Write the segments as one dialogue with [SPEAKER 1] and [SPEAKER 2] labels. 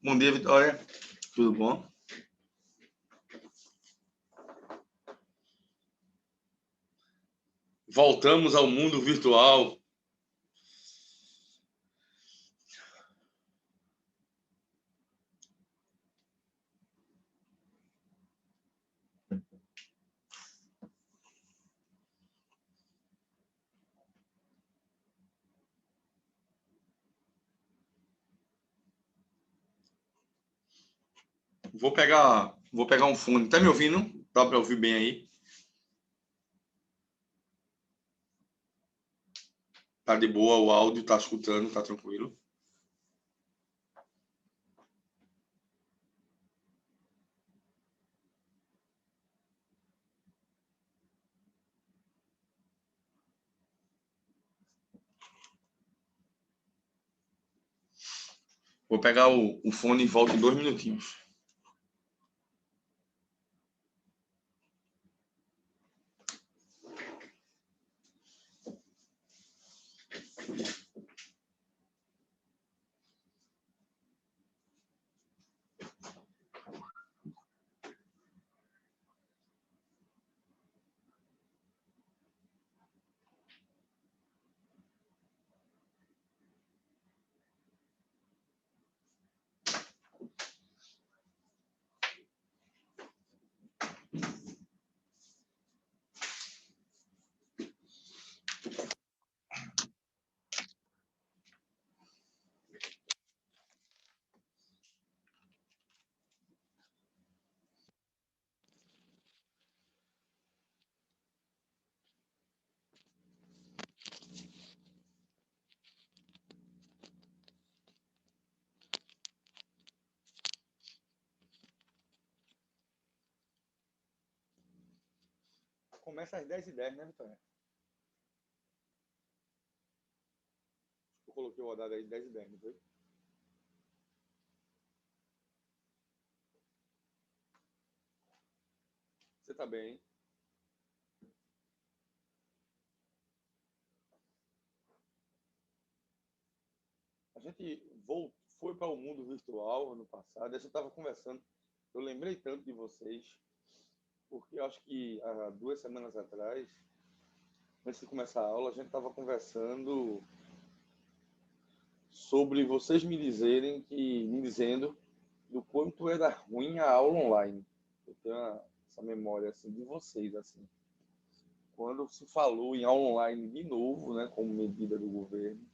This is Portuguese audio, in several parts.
[SPEAKER 1] Bom dia, Vitória. Tudo bom? Voltamos ao mundo virtual. Vou pegar um fone. Tá me ouvindo? Dá para ouvir bem aí? Tá de boa o áudio, tá escutando, tá tranquilo? Vou pegar o fone e volto em 2 minutinhos. Começa às 10h10, né, Vitória? Eu coloquei o horário aí 10h10, não foi? Você tá bem? A gente foi para o mundo virtual ano passado. A gente estava conversando. Eu lembrei tanto de vocês, porque eu acho que há 2 semanas atrás, antes de começar a aula, a gente estava conversando sobre vocês me dizendo do quanto era ruim a aula online. Eu tenho essa memória assim de vocês assim. Quando se falou em aula online de novo, né, como medida do governo,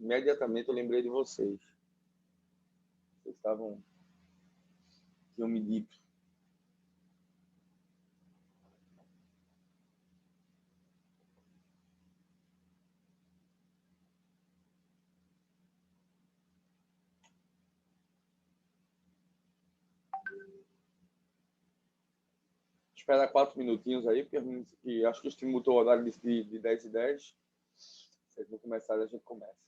[SPEAKER 1] imediatamente eu lembrei de vocês. Vocês tinham me dito. Esperar 4 minutinhos aí, porque acho que mutou o horário de 10h10. Se vocês não começarem, a gente começa.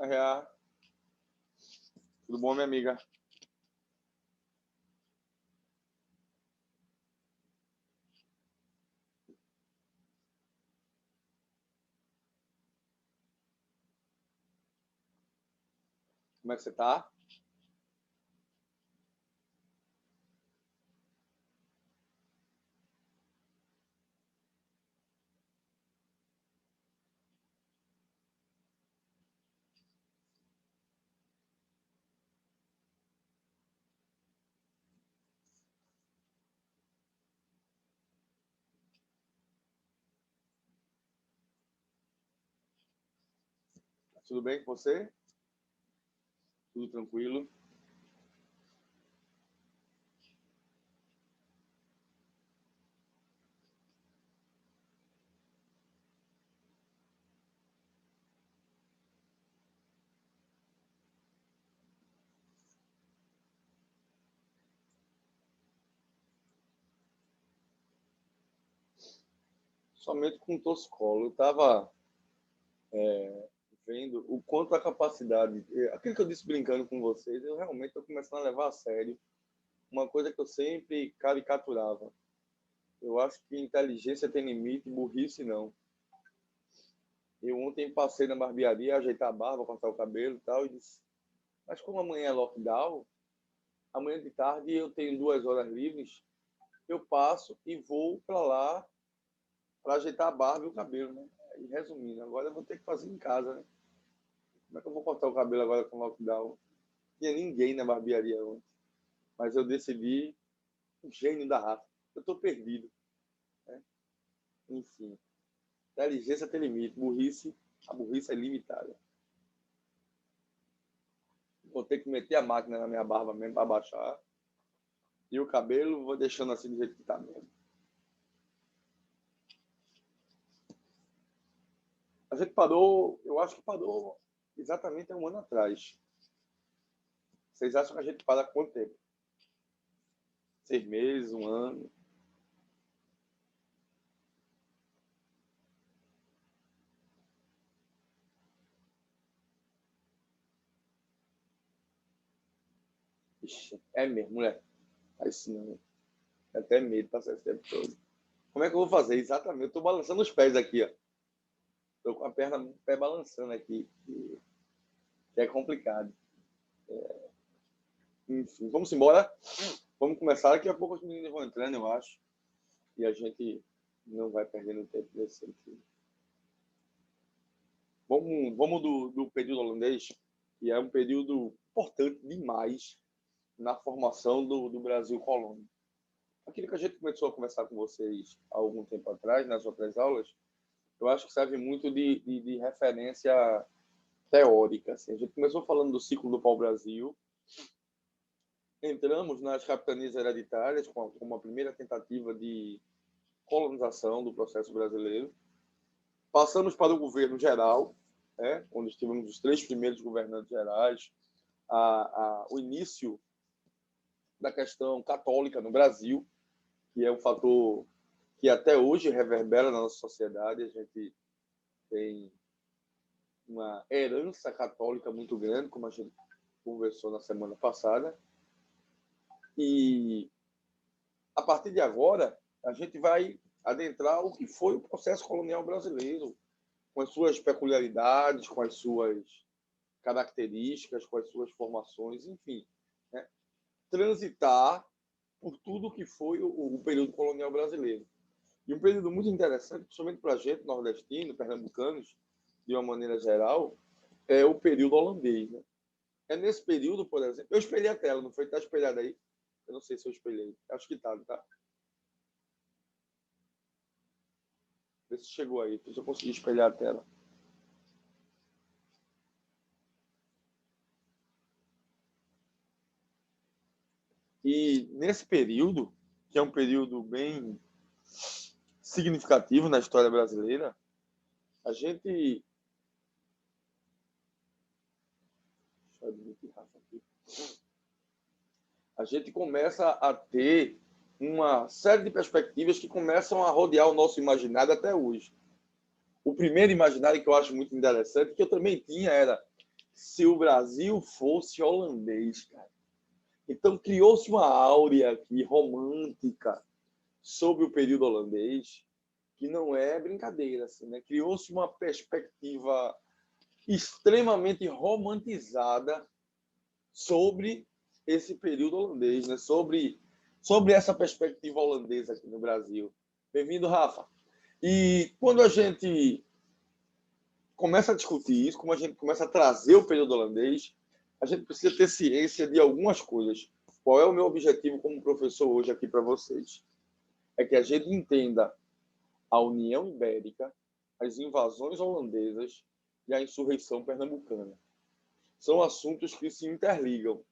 [SPEAKER 1] É, tudo bom, minha amiga? Como é que você tá? Tudo bem com você? Tudo tranquilo? Somente com torcicolo. Eu estava vendo o quanto a capacidade... Aquilo que eu disse brincando com vocês, eu realmente estou começando a levar a sério uma coisa que eu sempre caricaturava. Eu acho que inteligência tem limite, burrice não. Eu ontem passei na barbearia, ajeitar a barba, cortar o cabelo e tal, e disse, mas como amanhã é lockdown, amanhã de tarde eu tenho 2 horas livres, eu passo e vou para lá para ajeitar a barba e o cabelo, né? E resumindo, agora eu vou ter que fazer em casa, né? Como é que eu vou cortar o cabelo agora com lockdown? Não tinha ninguém na barbearia ontem, mas eu decidi, um gênio da raça, eu estou perdido, né? Enfim, inteligência tem limite, burrice, a burrice é limitada. Vou ter que meter a máquina na minha barba mesmo para baixar. E o cabelo vou deixando assim do jeito que tá mesmo. A gente parou, eu acho que parou exatamente há um ano atrás. Vocês acham que a gente para quanto tempo? 6 meses, um ano? Ixi, é mesmo, mulher. Aí sim, não. É até medo passar esse tempo todo. Como é que eu vou fazer? Exatamente. Eu tô balançando os pés aqui, ó. Tô com a perna, o pé balançando aqui. Que é complicado. Enfim, vamos embora. Vamos começar. Daqui a pouco os meninos vão entrando, eu acho. E a gente não vai perdendo tempo nesse sentido. Vamos do período holandês, que é um período importante demais na formação do Brasil colônia. Aquilo que a gente começou a conversar com vocês há algum tempo atrás, nas outras aulas, eu acho que serve muito de referência teórica. Assim. A gente começou falando do ciclo do pau-brasil, entramos nas capitanias hereditárias com uma primeira tentativa de colonização do processo brasileiro, passamos para o governo geral, né, onde tivemos os 3 primeiros governantes gerais, o início da questão católica no Brasil, que é um fator que até hoje reverbera na nossa sociedade. A gente tem uma herança católica muito grande, como a gente conversou na semana passada. E, a partir de agora, a gente vai adentrar o que foi o processo colonial brasileiro, com as suas peculiaridades, com as suas características, com as suas formações, enfim, né? Transitar por tudo que foi o período colonial brasileiro. E um período muito interessante, principalmente para a gente, nordestino, pernambucanos, de uma maneira geral, é o período holandês. Né? É nesse período, por exemplo, eu espelhei a tela, não foi? Está espelhado aí? Eu não sei se eu espelhei. Acho que está, tá? Vê se chegou aí, se eu conseguir espelhar a tela. E nesse período, que é um período bem significativo na história brasileira, a gente... A gente começa a ter uma série de perspectivas que começam a rodear o nosso imaginário até hoje. O primeiro imaginário que eu acho muito interessante, que eu também tinha, era se o Brasil fosse holandês, cara. Então, criou-se uma áurea aqui romântica sobre o período holandês, que não é brincadeira, assim, né? Criou-se uma perspectiva extremamente romantizada sobre esse período holandês, né? Sobre essa perspectiva holandesa aqui no Brasil. Bem-vindo, Rafa. E quando a gente começa a discutir isso, como a gente começa a trazer o período holandês, a gente precisa ter ciência de algumas coisas. Qual é o meu objetivo como professor hoje aqui para vocês? É que a gente entenda a União Ibérica, as invasões holandesas e a insurreição pernambucana. São assuntos que se interligam.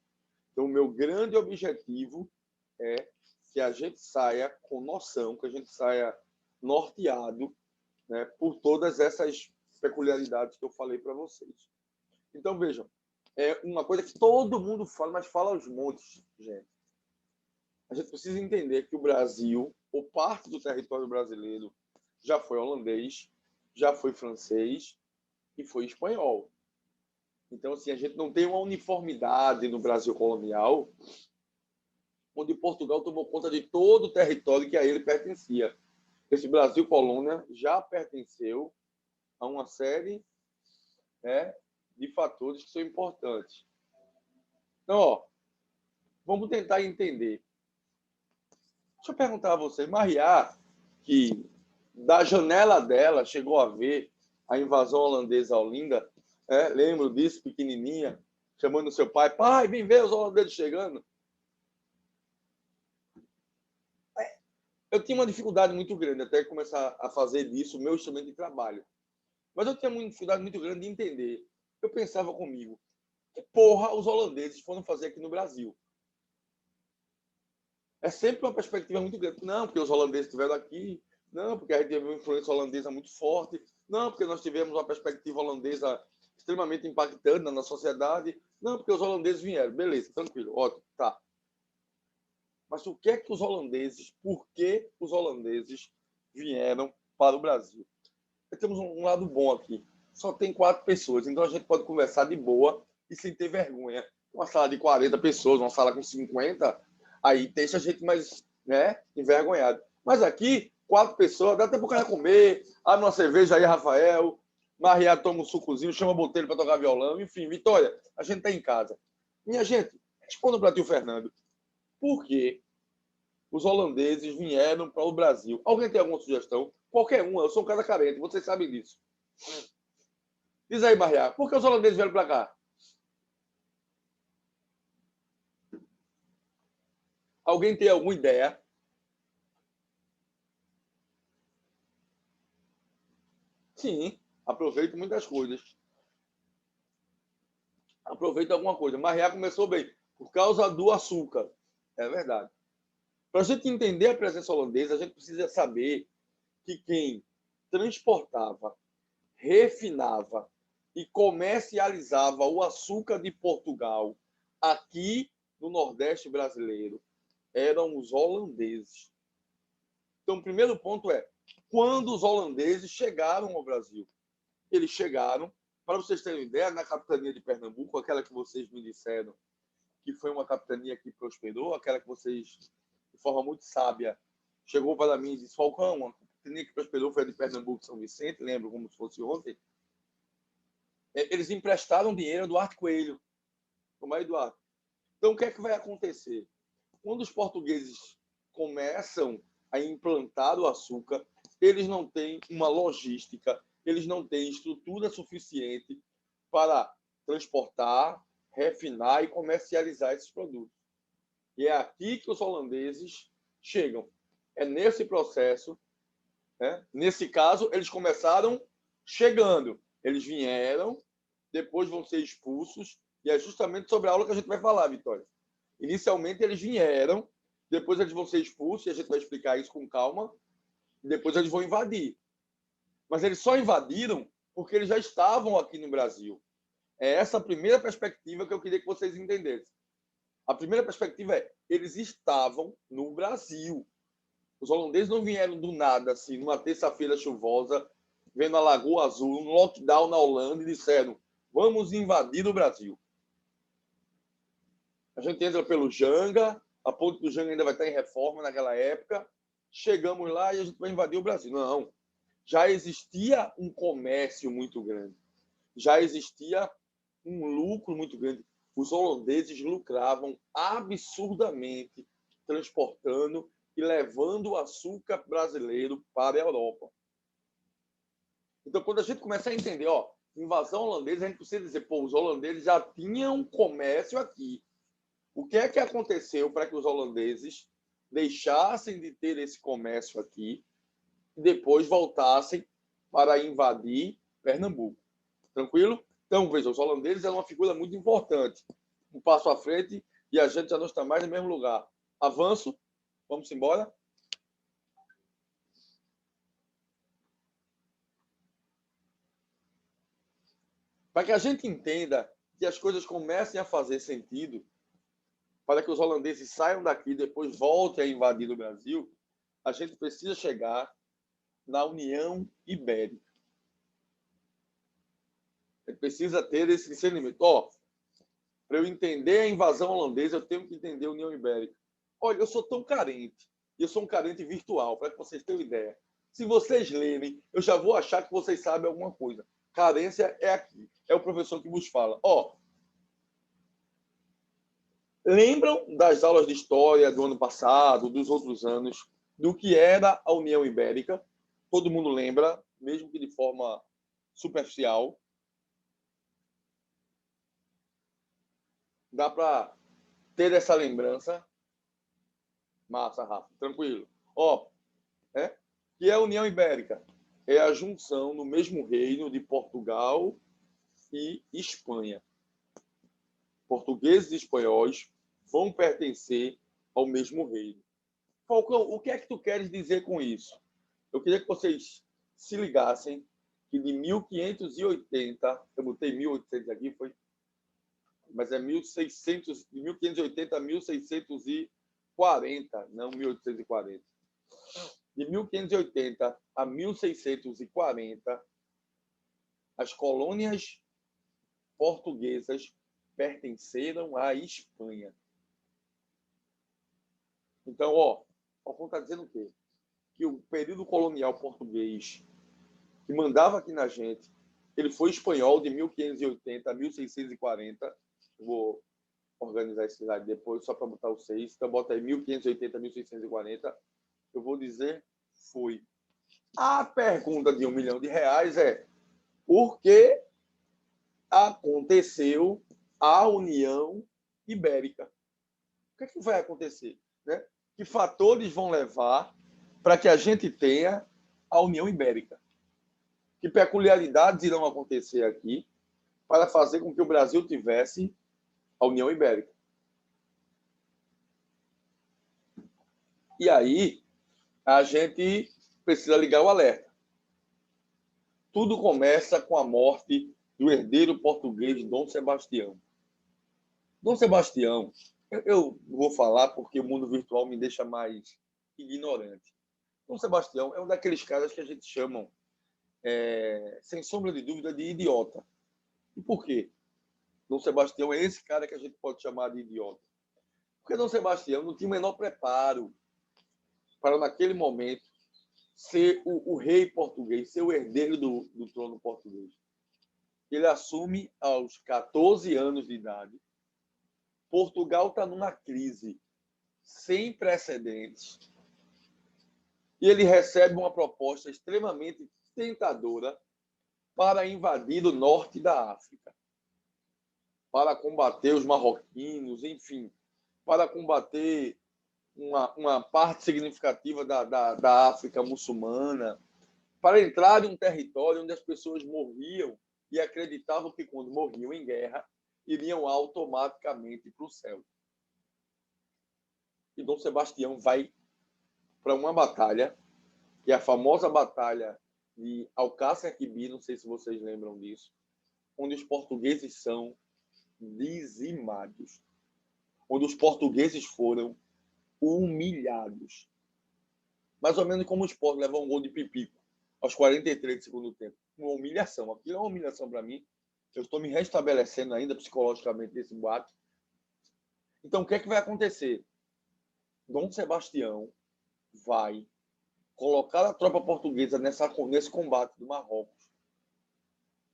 [SPEAKER 1] Então, o meu grande objetivo é que a gente saia com noção, que a gente saia norteado, né, por todas essas peculiaridades que eu falei para vocês. Então, vejam, é uma coisa que todo mundo fala, mas fala aos montes, gente. A gente precisa entender que o Brasil, ou parte do território brasileiro, já foi holandês, já foi francês e foi espanhol. Então, assim, a gente não tem uma uniformidade no Brasil colonial, onde Portugal tomou conta de todo o território que a ele pertencia. Esse Brasil colônia já pertenceu a uma série, né, de fatores que são importantes. Então, ó, vamos tentar entender. Deixa eu perguntar a você, Mariá, que da janela dela chegou a ver a invasão holandesa a Olinda, lembro disso, pequenininha, chamando seu pai, pai, vem ver os holandeses chegando. Eu tinha uma dificuldade muito grande até começar a fazer disso o meu instrumento de trabalho. Mas eu tinha uma dificuldade muito grande de entender. Eu pensava comigo, que porra os holandeses foram fazer aqui no Brasil? É sempre uma perspectiva muito grande. Não, porque os holandeses estiveram aqui. Não, porque a gente teve uma influência holandesa muito forte. Não, porque nós tivemos uma perspectiva holandesa extremamente impactante na nossa sociedade. Não, porque os holandeses vieram. Beleza, tranquilo, ótimo, tá. Mas o que é que os holandeses, por que os holandeses vieram para o Brasil? Temos um lado bom aqui. Só tem 4 pessoas, então a gente pode conversar de boa e sem ter vergonha. Uma sala de 40 pessoas, uma sala com 50, aí deixa a gente mais, né, envergonhado. Mas aqui, 4 pessoas, dá tempo para o cara comer, abre uma cerveja aí, Rafael, Maria toma um sucozinho, chama o Botelho para tocar violão, enfim, Vitória, a gente está em casa. Minha gente, responda para tio Fernando. Por que os holandeses vieram para o Brasil? Alguém tem alguma sugestão? Qualquer uma, eu sou um cara carente, vocês sabem disso. Diz aí, Maria, por que os holandeses vieram para cá? Alguém tem alguma ideia? Sim, aproveito muitas coisas. Aproveito alguma coisa. Maria começou bem, por causa do açúcar. É verdade. Para a gente entender a presença holandesa, a gente precisa saber que quem transportava, refinava e comercializava o açúcar de Portugal aqui no Nordeste brasileiro eram os holandeses. Então, o primeiro ponto é, quando os holandeses chegaram ao Brasil? Eles chegaram, para vocês terem ideia, na capitania de Pernambuco, aquela que vocês me disseram que foi uma capitania que prosperou, aquela que vocês, de forma muito sábia, chegou para mim e disse, Falcão, a capitania que prosperou foi a de Pernambuco, São Vicente, lembro como se fosse ontem. Eles emprestaram dinheiro a Eduardo Coelho. Como é, Eduardo? Então, o que é que vai acontecer? Quando os portugueses começam a implantar o açúcar, eles não têm uma logística, eles não têm estrutura suficiente para transportar, refinar e comercializar esses produtos. E é aqui que os holandeses chegam. É nesse processo, né? Nesse caso, eles começaram chegando. Eles vieram, depois vão ser expulsos, e é justamente sobre a aula que a gente vai falar, Vitória. Inicialmente, eles vieram, depois eles vão ser expulsos, e a gente vai explicar isso com calma, e depois eles vão invadir. Mas eles só invadiram porque eles já estavam aqui no Brasil. É essa a primeira perspectiva que eu queria que vocês entendessem. A primeira perspectiva é, eles estavam no Brasil. Os holandeses não vieram do nada, assim, numa terça-feira chuvosa, vendo a Lagoa Azul, um lockdown na Holanda, e disseram, vamos invadir o Brasil. A gente entra pelo Janga, a ponte do Janga ainda vai estar em reforma naquela época. Chegamos lá e a gente vai invadir o Brasil. Não. Já existia um comércio muito grande. Já existia um lucro muito grande. Os holandeses lucravam absurdamente transportando e levando o açúcar brasileiro para a Europa. Então, quando a gente começa a entender, invasão holandesa, a gente precisa dizer, os holandeses já tinham comércio aqui. O que é que aconteceu para que os holandeses deixassem de ter esse comércio aqui e depois voltassem para invadir Pernambuco? Tranquilo? Então, veja, os holandeses eram uma figura muito importante. Um passo à frente e a gente já não está mais no mesmo lugar. Avanço. Vamos embora. Para que a gente entenda que as coisas comecem a fazer sentido, para que os holandeses saiam daqui e depois voltem a invadir o Brasil, a gente precisa chegar na União Ibérica. A gente precisa ter esse discernimento. Para eu entender a invasão holandesa, eu tenho que entender a União Ibérica. Olha, eu sou tão carente, e eu sou um carente virtual, para que vocês tenham ideia. Se vocês lerem, eu já vou achar que vocês sabem alguma coisa. Carência é aqui. É o professor que vos fala. Lembram das aulas de história do ano passado, dos outros anos, do que era a União Ibérica? Todo mundo lembra, mesmo que de forma superficial. Dá para ter essa lembrança? Massa, Rafa. Tranquilo. Que é a União Ibérica? É a junção no mesmo reino de Portugal e Espanha. Portugueses e espanhóis vão pertencer ao mesmo reino. Falcão, o que é que tu queres dizer com isso? Eu queria que vocês se ligassem que de 1580, eu botei 1800 aqui, foi? Mas é 1600, de 1580 a 1640, não 1840. De 1580 a 1640, as colônias portuguesas pertenceram à Espanha. Então, o Falcão está dizendo o quê? Que o período colonial português que mandava aqui na gente, ele foi espanhol de 1580 a 1640. Vou organizar esse slide depois, só para botar os 6. Então, bota aí 1580 a 1640. Eu vou dizer foi. A pergunta de R$1 milhão é por que aconteceu a União Ibérica? O que é que vai acontecer? Né? Que fatores vão levar para que a gente tenha a União Ibérica? Que peculiaridades irão acontecer aqui para fazer com que o Brasil tivesse a União Ibérica? E aí, a gente precisa ligar o alerta. Tudo começa com a morte do herdeiro português Dom Sebastião. Dom Sebastião, eu vou falar porque o mundo virtual me deixa mais ignorante. Dom Sebastião é um daqueles caras que a gente chama, sem sombra de dúvida, de idiota. E por quê? Dom Sebastião é esse cara que a gente pode chamar de idiota. Porque Dom Sebastião não tinha o menor preparo para, naquele momento, ser o rei português, ser o herdeiro do trono português. Ele assume aos 14 anos de idade. Portugal está numa crise sem precedentes. E ele recebe uma proposta extremamente tentadora para invadir o norte da África, para combater os marroquinos, enfim, para combater uma parte significativa da África muçulmana, para entrar em um território onde as pessoas morriam e acreditavam que, quando morriam em guerra, iriam automaticamente para o céu. E Dom Sebastião vai para uma batalha, que é a famosa batalha de Alcácer Quibir, não sei se vocês lembram disso, onde os portugueses são dizimados, onde os portugueses foram humilhados. Mais ou menos como o Sport leva um gol de Pipico aos 43 do segundo tempo. Uma humilhação. Aquilo é uma humilhação para mim. Eu estou me restabelecendo ainda psicologicamente desse boato. Então, o que é que vai acontecer? Dom Sebastião vai colocar a tropa portuguesa nesse combate do Marrocos.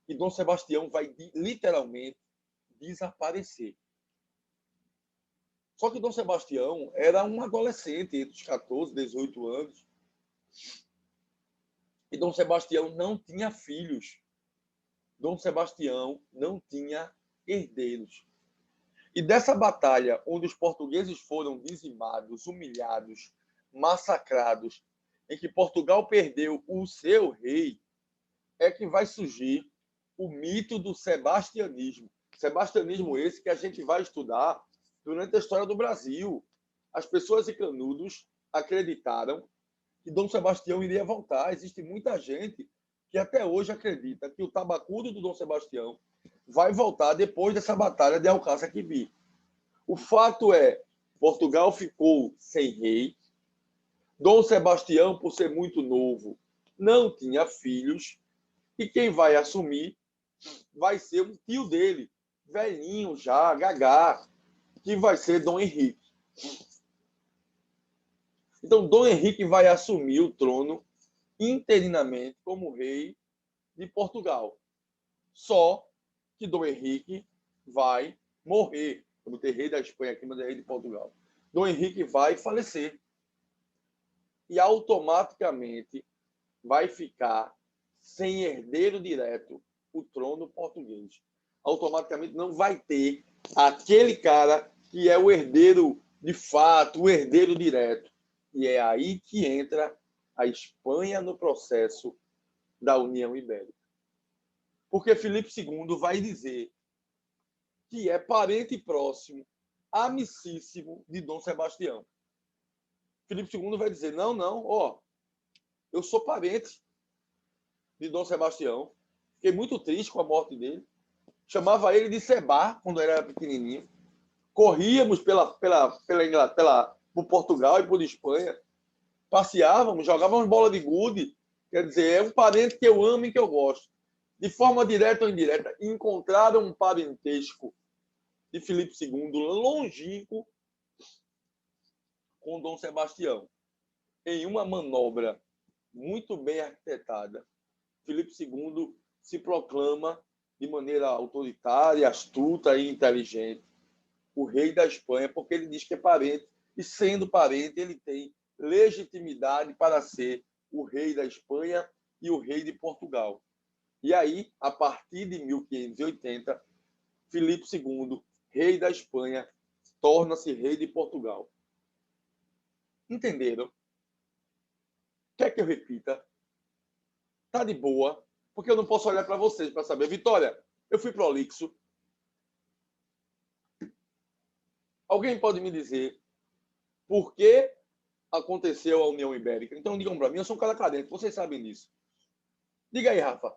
[SPEAKER 1] E Dom Sebastião vai literalmente desaparecer. Só que Dom Sebastião era um adolescente, entre os 14 e 18 anos. E Dom Sebastião não tinha filhos. Dom Sebastião não tinha herdeiros. E dessa batalha, onde os portugueses foram dizimados, humilhados, massacrados, em que Portugal perdeu o seu rei, é que vai surgir o mito do sebastianismo. Sebastianismo esse que a gente vai estudar durante a história do Brasil. As pessoas de Canudos acreditaram que Dom Sebastião iria voltar. Existe muita gente que até hoje acredita que o tabacudo do Dom Sebastião vai voltar depois dessa batalha de Alcácer Quibir. O fato é, Portugal ficou sem rei. Dom Sebastião, por ser muito novo, não tinha filhos. E quem vai assumir vai ser um tio dele, velhinho já, gagá, que vai ser Dom Henrique. Então, Dom Henrique vai assumir o trono interinamente como rei de Portugal. Só que Dom Henrique vai morrer. Eu botei rei da Espanha aqui, mas é rei de Portugal. Dom Henrique vai falecer. E automaticamente vai ficar sem herdeiro direto o trono português. Automaticamente não vai ter aquele cara que é o herdeiro de fato, o herdeiro direto. E é aí que entra a Espanha no processo da União Ibérica. Porque Filipe II vai dizer que é parente próximo, amicíssimo de Dom Sebastião. Filipe II vai dizer, não, ó, eu sou parente de Dom Sebastião. Fiquei muito triste com a morte dele. Chamava ele de Sebá, quando era pequenininho. Corríamos pela Inglaterra, por Portugal e por Espanha. Passeávamos, jogávamos bola de gude. Quer dizer, é um parente que eu amo e que eu gosto. De forma direta ou indireta, encontraram um parentesco de Filipe II longínquo com Dom Sebastião. Em uma manobra muito bem arquitetada, Filipe II se proclama de maneira autoritária, astuta e inteligente o rei da Espanha, porque ele diz que é parente, e sendo parente, ele tem legitimidade para ser o rei da Espanha e o rei de Portugal. E aí, a partir de 1580, Filipe II, rei da Espanha, torna-se rei de Portugal. Entenderam? Quer que eu repita? Tá de boa, porque eu não posso olhar para vocês para saber. Vitória, eu fui prolixo. Alguém pode me dizer por que aconteceu a União Ibérica? Então digam para mim, eu sou um cara cadente, vocês sabem disso. Diga aí, Rafa,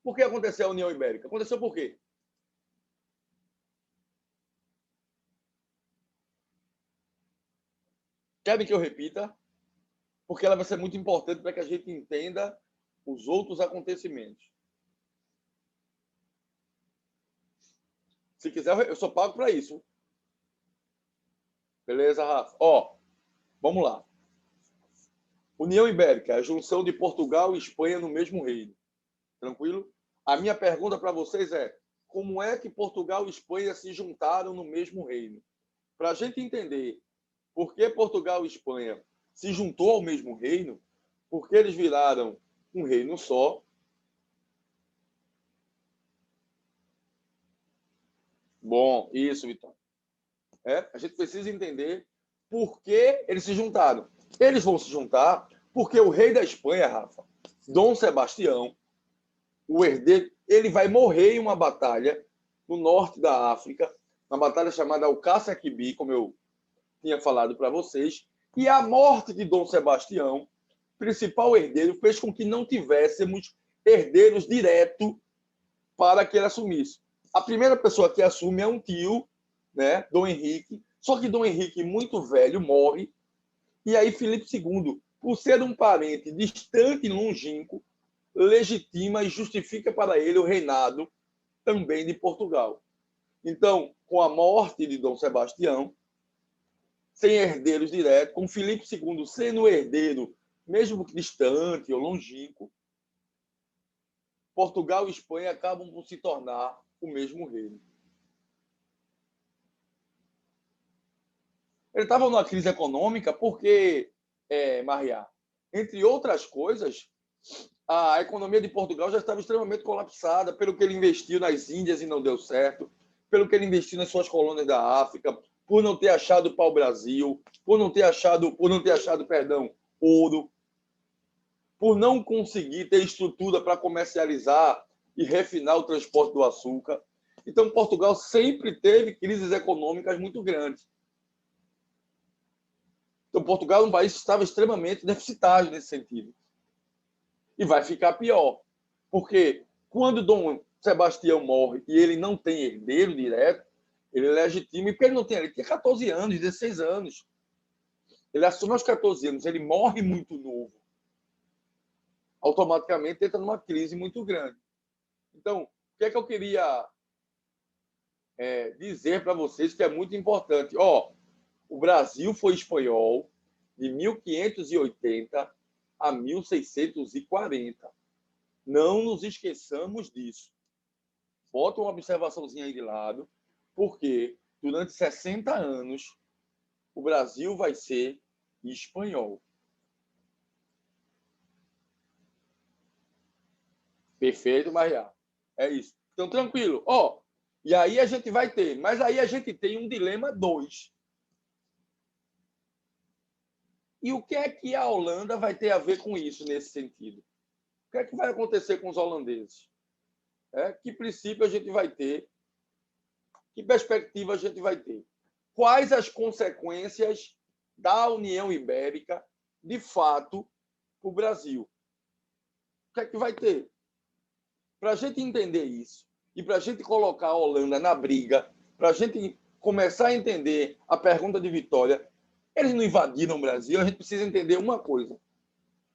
[SPEAKER 1] por que aconteceu a União Ibérica? Aconteceu por quê? Querem que eu repita? Porque ela vai ser muito importante para que a gente entenda os outros acontecimentos. Se quiser, eu só pago para isso. Beleza, Rafa? Ó, vamos lá. União Ibérica, a junção de Portugal e Espanha no mesmo reino. Tranquilo? A minha pergunta para vocês é, como é que Portugal e Espanha se juntaram no mesmo reino? Para a gente entender por que Portugal e Espanha se juntou ao mesmo reino, porque eles viraram um reino só. Bom, isso, Vitor. A gente precisa entender por que eles se juntaram. Eles vão se juntar porque o rei da Espanha, Rafa, Dom Sebastião, o herdeiro, ele vai morrer em uma batalha no norte da África, uma batalha chamada Alcácer Quibir, como eu tinha falado para vocês, e a morte de Dom Sebastião, principal herdeiro, fez com que não tivéssemos herdeiros direto para que ele assumisse. A primeira pessoa que assume é um tio, né, Dom Henrique, só que Dom Henrique, muito velho, morre, e aí Filipe II, por ser um parente distante e longínquo, legitima e justifica para ele o reinado também de Portugal. Então, com a morte de Dom Sebastião, sem herdeiros diretos, com Filipe II sendo herdeiro, mesmo distante ou longínquo, Portugal e Espanha acabam por se tornar o mesmo reino. Ele estava numa crise econômica porque, Maria, entre outras coisas, a economia de Portugal já estava extremamente colapsada pelo que ele investiu nas Índias e não deu certo, pelo que ele investiu nas suas colônias da África, por não ter achado pau-brasil, por não ter achado, ouro, por não conseguir ter estrutura para comercializar e refinar o transporte do açúcar. Então, Portugal sempre teve crises econômicas muito grandes. Então, Portugal é um país que estava extremamente deficitário nesse sentido. E vai ficar pior. Porque quando Dom Sebastião morre e ele não tem herdeiro direto, ele é legítimo. E porque ele não tem, ele tinha 14 anos, 16 anos. Ele assume aos 14 anos, ele morre muito novo. Automaticamente entra numa crise muito grande. Então, o que é que eu queria dizer para vocês que é muito importante? O Brasil foi espanhol de 1580 a 1640. Não nos esqueçamos disso. Bota uma observaçãozinha aí de lado, porque durante 60 anos o Brasil vai ser espanhol. Perfeito, Maria. É isso. Então, tranquilo. E aí a gente vai ter, mas aí a gente tem um dilema 2. E o que é que a Holanda vai ter a ver com isso nesse sentido? O que é que vai acontecer com os holandeses? Que princípio a gente vai ter? Que perspectiva a gente vai ter? Quais as consequências da União Ibérica, de fato, para o Brasil? O que é que vai ter? Para a gente entender isso e para a gente colocar a Holanda na briga, para a gente começar a entender a pergunta de Vitória, eles não invadiram o Brasil, a gente precisa entender uma coisa.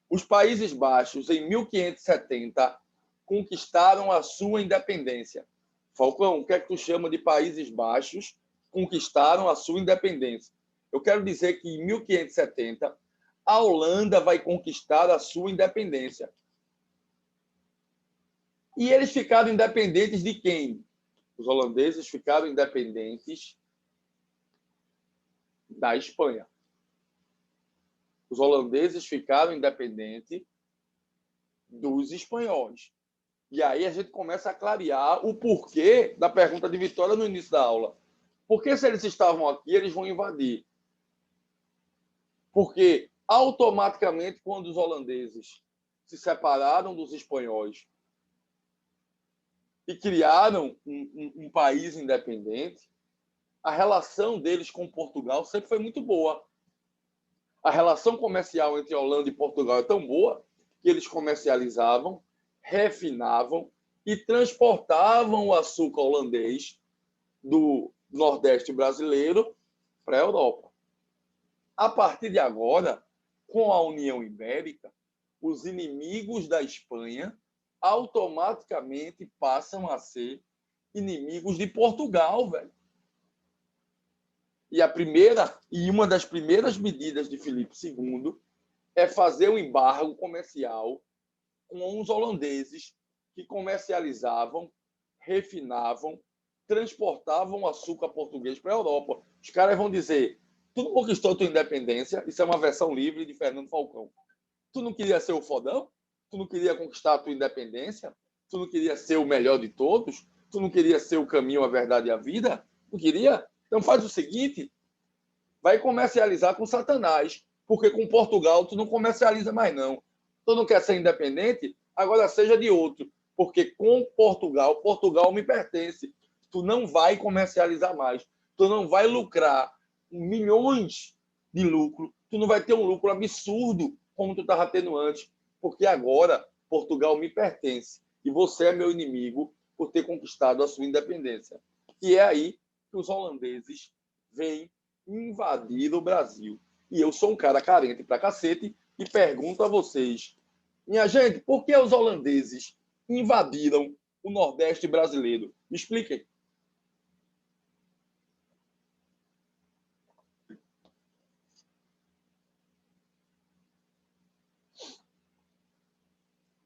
[SPEAKER 1] Os Países Baixos, em 1570, conquistaram a sua independência. Falcão, o que é que tu chama de Países Baixos conquistaram a sua independência? Eu quero dizer que em 1570, a Holanda vai conquistar a sua independência. E eles ficaram independentes de quem? Os holandeses ficaram independentes da Espanha. Os holandeses ficaram independentes dos espanhóis. E aí a gente começa a clarear o porquê da pergunta de Vitória no início da aula. Porque se eles estavam aqui, eles vão invadir? Porque automaticamente, quando os holandeses se separaram dos espanhóis e criaram um país independente, a relação deles com Portugal sempre foi muito boa. A relação comercial entre Holanda e Portugal é tão boa que eles comercializavam, refinavam e transportavam o açúcar holandês do Nordeste brasileiro para a Europa. A partir de agora, com a União Ibérica, os inimigos da Espanha automaticamente passam a ser inimigos de Portugal, velho. E uma das primeiras medidas de Filipe II é fazer um embargo comercial com os holandeses que comercializavam, refinavam, transportavam açúcar português para a Europa. Os caras vão dizer: tu não conquistou a tua independência? Isso é uma versão livre de Fernando Falcão. Tu não queria ser o fodão? Tu não queria conquistar a tua independência? Tu não queria ser o melhor de todos? Tu não queria ser o caminho, a verdade e a vida? Não queria? Então faz o seguinte, vai comercializar com Satanás, porque com Portugal tu não comercializa mais não. Tu não quer ser independente? Agora seja de outro, porque com Portugal, Portugal me pertence. Tu não vai comercializar mais. Tu não vai lucrar milhões de lucro. Tu não vai ter um lucro absurdo como tu estava tendo antes, porque agora Portugal me pertence e você é meu inimigo por ter conquistado a sua independência. E é aí que os holandeses vêm invadir o Brasil. E eu sou um cara carente pra cacete e pergunto a vocês, minha gente, por que os holandeses invadiram o Nordeste brasileiro Me expliquem.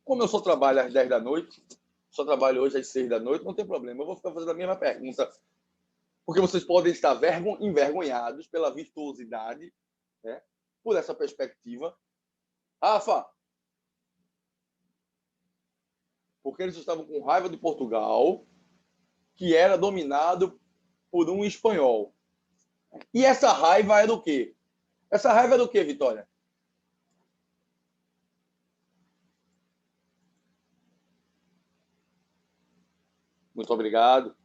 [SPEAKER 1] Como eu só trabalho às 10 da noite, só trabalho hoje às 6 da noite, não tem problema. Eu vou ficar fazendo a mesma pergunta, porque vocês podem estar envergonhados pela virtuosidade, né? Por essa perspectiva. Rafa, porque eles estavam com raiva de Portugal, que era dominado por um espanhol. E essa raiva é do quê? Essa raiva é do quê, Vitória? Muito obrigado.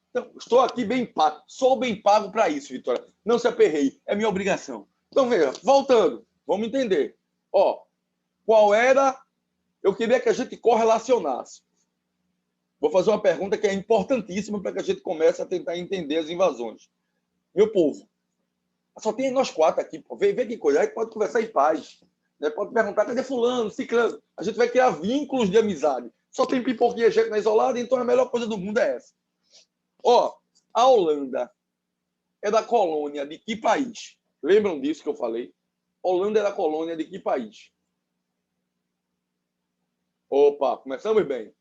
[SPEAKER 1] Então, estou aqui bem pago. Sou bem pago para isso, Vitória. Não se aperreie. É minha obrigação. Então, veja, voltando. Vamos entender. Qual era... Eu queria que a gente correlacionasse. Vou fazer uma pergunta que é importantíssima para que a gente comece a tentar entender as invasões. Meu povo, só tem nós 4 aqui. Vê que coisa. A gente pode conversar em paz. Né? Pode perguntar, cadê fulano, ciclano? A gente vai criar vínculos de amizade. Só tem pipoquinha, gente na isolada, então a melhor coisa do mundo é essa. A Holanda é da colônia de que país? Lembram disso que eu falei? Holanda é da colônia de que país? Opa, começamos bem.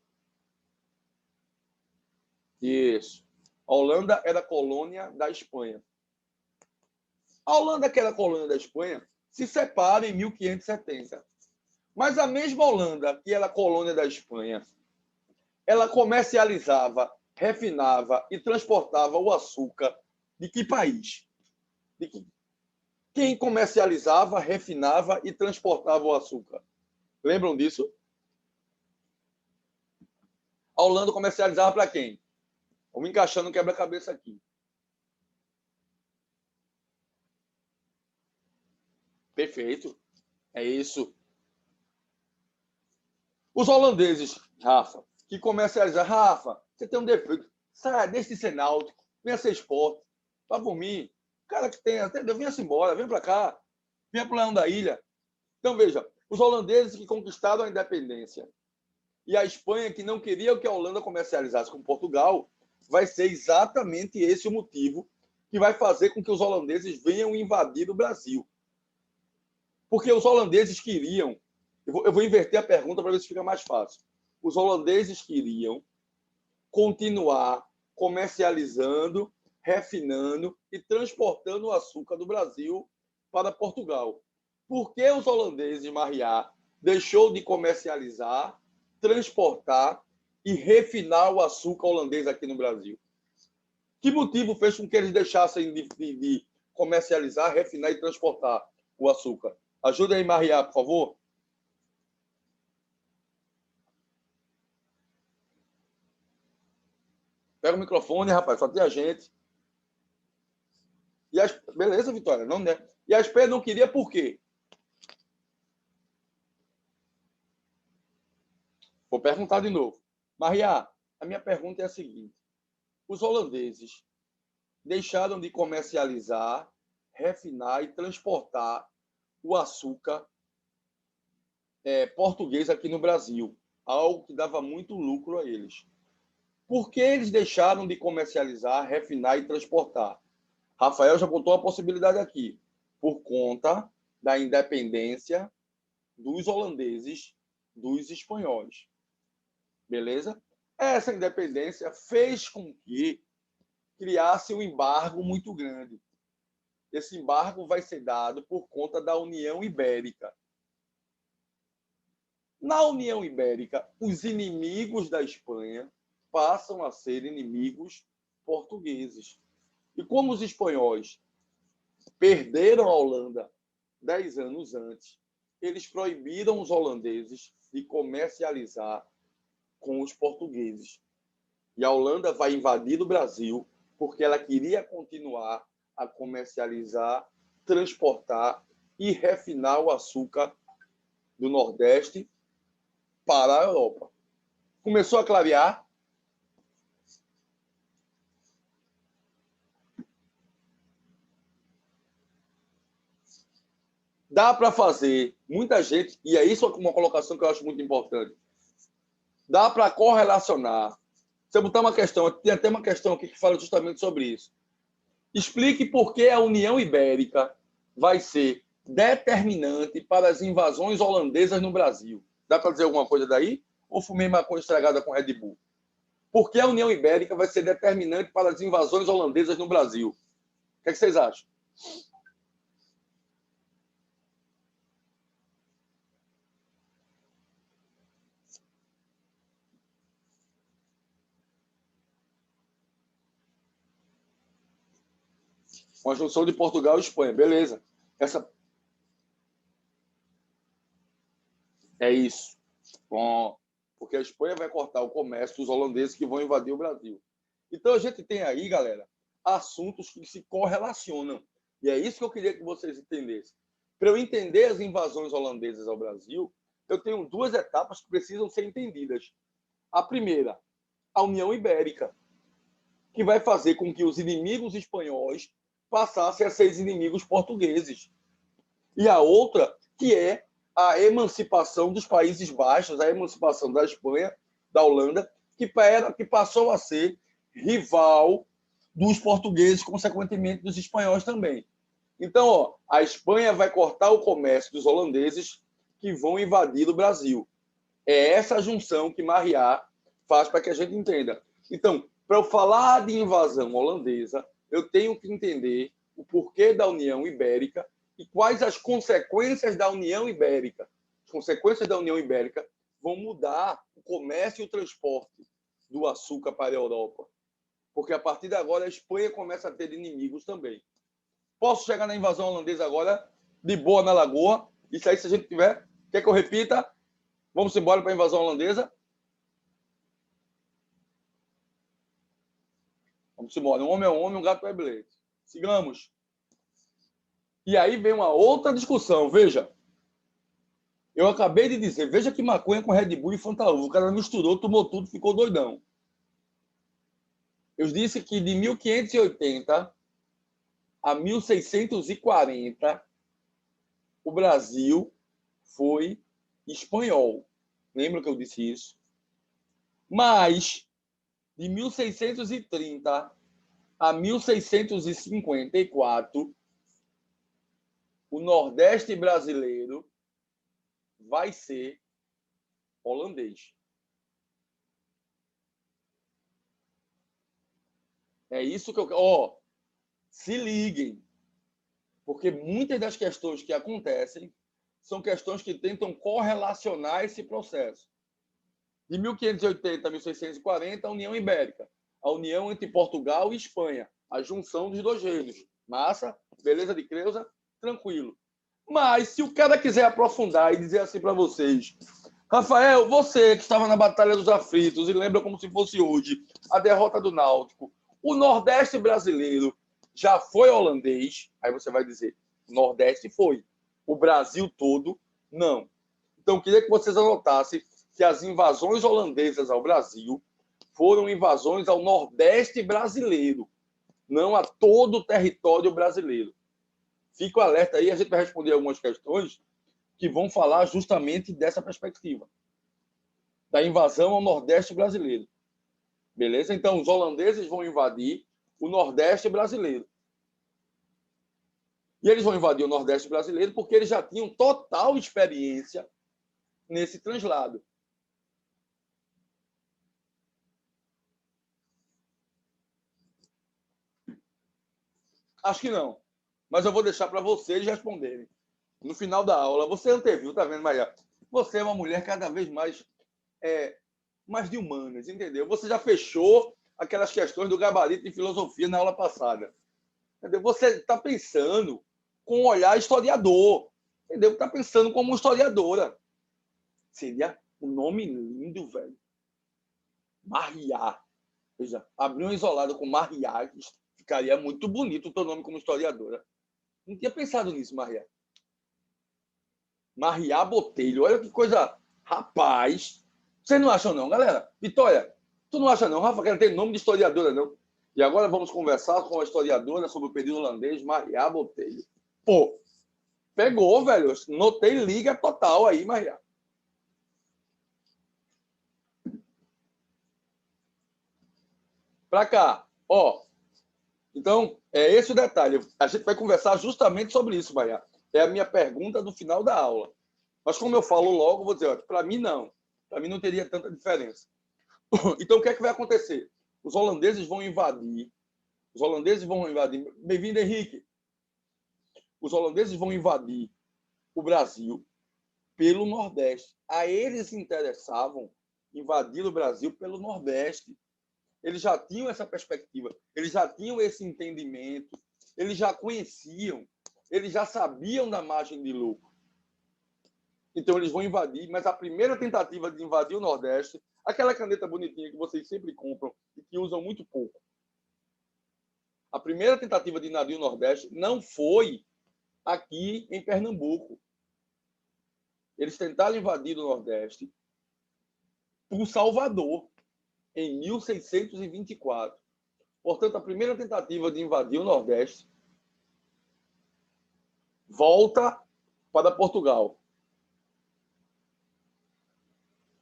[SPEAKER 1] Isso. A Holanda é da colônia da Espanha. A Holanda, que era colônia da Espanha, se separa em 1570. Mas a mesma Holanda, que era colônia da Espanha, ela comercializava, refinava e transportava o açúcar de que país? Quem comercializava, refinava e transportava o açúcar? Lembram disso? A Holanda comercializava para quem? Vamos encaixando um quebra-cabeça aqui. Perfeito. É isso. Os holandeses, Rafa, que comercializavam. Rafa, você tem um defeito. Sai, deixa de ser náutico. Venha ser esporte. Vá por mim. Cara que tem, até venha-se embora. Venha para cá. Venha para o Leão da Ilha. Então, veja, os holandeses que conquistaram a independência e a Espanha que não queria que a Holanda comercializasse com Portugal, vai ser exatamente esse o motivo que vai fazer com que os holandeses venham invadir o Brasil. Porque os holandeses queriam... Eu vou inverter a pergunta para ver se fica mais fácil. Os holandeses queriam continuar comercializando, refinando e transportando o açúcar do Brasil para Portugal. Por que os holandeses, Mariá, deixou de comercializar, transportar e refinar o açúcar holandês aqui no Brasil? Que motivo fez com que eles deixassem de comercializar, refinar e transportar o açúcar? Ajuda aí, Mariá, por favor. Pega o microfone, rapaz, só tem a gente. Beleza, Vitória, não é. E a SP não queria por quê? Vou perguntar de novo. Maria, a minha pergunta é a seguinte. Os holandeses deixaram de comercializar, refinar e transportar o açúcar português aqui no Brasil, algo que dava muito lucro a eles. Por que eles deixaram de comercializar, refinar e transportar? Rafael já botou a possibilidade aqui. Por conta da independência dos holandeses dos espanhóis. Beleza? Essa independência fez com que criasse um embargo muito grande. Esse embargo vai ser dado por conta da União Ibérica. Na União Ibérica, os inimigos da Espanha passam a ser inimigos portugueses. E como os espanhóis perderam a Holanda 10 anos antes, eles proibiram os holandeses de comercializar com os portugueses. E a Holanda vai invadir o Brasil porque ela queria continuar a comercializar, transportar e refinar o açúcar do Nordeste para a Europa. Começou a clarear? Dá para fazer, muita gente, e é isso uma colocação que eu acho muito importante, dá para correlacionar Se eu botar uma questão, tem até uma questão aqui que fala justamente sobre isso. Explique por que a União Ibérica vai ser determinante para as invasões holandesas no Brasil. Dá para dizer alguma coisa daí? Ou fumei maconha estragada com Red Bull? Por que a União Ibérica vai ser determinante para as invasões holandesas no Brasil? O que vocês acham? Uma junção de Portugal e Espanha, beleza. Essa é isso. Bom, porque a Espanha vai cortar o comércio dos holandeses que vão invadir o Brasil. Então a gente tem aí, galera, assuntos que se correlacionam. E é isso que eu queria que vocês entendessem. Para eu entender as invasões holandesas ao Brasil, eu tenho duas etapas que precisam ser entendidas. A primeira, a União Ibérica, que vai fazer com que os inimigos espanhóis passassem a ser inimigos portugueses. E a outra, que é a emancipação dos Países Baixos, a emancipação da Espanha, da Holanda, que passou a ser rival dos portugueses, consequentemente dos espanhóis também. Então, ó, a Espanha vai cortar o comércio dos holandeses que vão invadir o Brasil. É essa junção que Marriá faz para que a gente entenda. Então, para eu falar de invasão holandesa, eu tenho que entender o porquê da União Ibérica e quais as consequências da União Ibérica. As consequências da União Ibérica vão mudar o comércio e o transporte do açúcar para a Europa. Porque a partir de agora a Espanha começa a ter inimigos também. Posso chegar na invasão holandesa agora, de boa na Lagoa? Isso aí, se a gente tiver. Quer que eu repita? Vamos embora para a invasão holandesa? Vamos embora. Um homem é um homem, um gato é bilhete. Sigamos. E aí vem uma outra discussão. Veja, eu acabei de dizer, veja que maconha com Red Bull e Fantaúva. O cara misturou, tomou tudo, ficou doidão. Eu disse que de 1580 a 1640, o Brasil foi espanhol. Lembra que eu disse isso? Mas, de 1630 a 1654, o Nordeste brasileiro vai ser holandês. É isso que eu quero. Ó, se liguem, porque muitas das questões que acontecem são questões que tentam correlacionar esse processo. De 1580 a 1640, a União Ibérica, a união entre Portugal e Espanha, a junção dos dois reinos. Massa, beleza de Creuza, tranquilo. Mas se o cara quiser aprofundar e dizer assim para vocês, Rafael, você que estava na Batalha dos Aflitos e lembra como se fosse hoje a derrota do Náutico, o Nordeste brasileiro já foi holandês? Aí você vai dizer, Nordeste foi. O Brasil todo, não. Então, eu queria que vocês anotassem que as invasões holandesas ao Brasil foram invasões ao Nordeste brasileiro, não a todo o território brasileiro. Fica o alerta aí, a gente vai responder algumas questões que vão falar justamente dessa perspectiva, da invasão ao Nordeste brasileiro. Beleza? Então, os holandeses vão invadir o Nordeste brasileiro. E eles vão invadir o Nordeste brasileiro porque eles já tinham total experiência nesse translado. Acho que não. Mas eu vou deixar para vocês responderem. No final da aula, você anteviu, tá vendo, Maria? Você é uma mulher cada vez mais de humanas, entendeu? Você já fechou aquelas questões do gabarito de filosofia na aula passada. Entendeu? Você está pensando com um olhar historiador. Entendeu? Está pensando como historiadora. Seria um nome lindo, velho. Marriá. Veja, abrir um isolado com Marriá, ficaria muito bonito o teu nome como historiadora. Não tinha pensado nisso, Marriá. Marriá Botelho. Olha que coisa. Rapaz. Vocês não acham, não, galera? Vitória, tu não acha, não, Rafa, que ela tem nome de historiadora, não? E agora vamos conversar com a historiadora sobre o período holandês, Marriá Botelho. Pô, pegou, velho. Notei liga total aí, Marriá. Para cá. Ó, então, é esse o detalhe. A gente vai conversar justamente sobre isso, Maia. É a minha pergunta do final da aula. Mas como eu falo logo, vou dizer, para mim não. Para mim não teria tanta diferença. Então, o que é que vai acontecer? Os holandeses vão invadir. Os holandeses vão invadir. Bem-vindo, Henrique. Os holandeses vão invadir o Brasil pelo Nordeste. A eles interessavam invadir o Brasil pelo Nordeste. Eles já tinham essa perspectiva, eles já tinham esse entendimento, eles já conheciam, eles já sabiam da margem de lucro. Então, eles vão invadir, mas a primeira tentativa de invadir o Nordeste, aquela caneta bonitinha que vocês sempre compram e que usam muito pouco, a primeira tentativa de invadir o Nordeste não foi aqui em Pernambuco. Eles tentaram invadir o Nordeste por Salvador, em 1624. Portanto, a primeira tentativa de invadir o Nordeste volta para Portugal.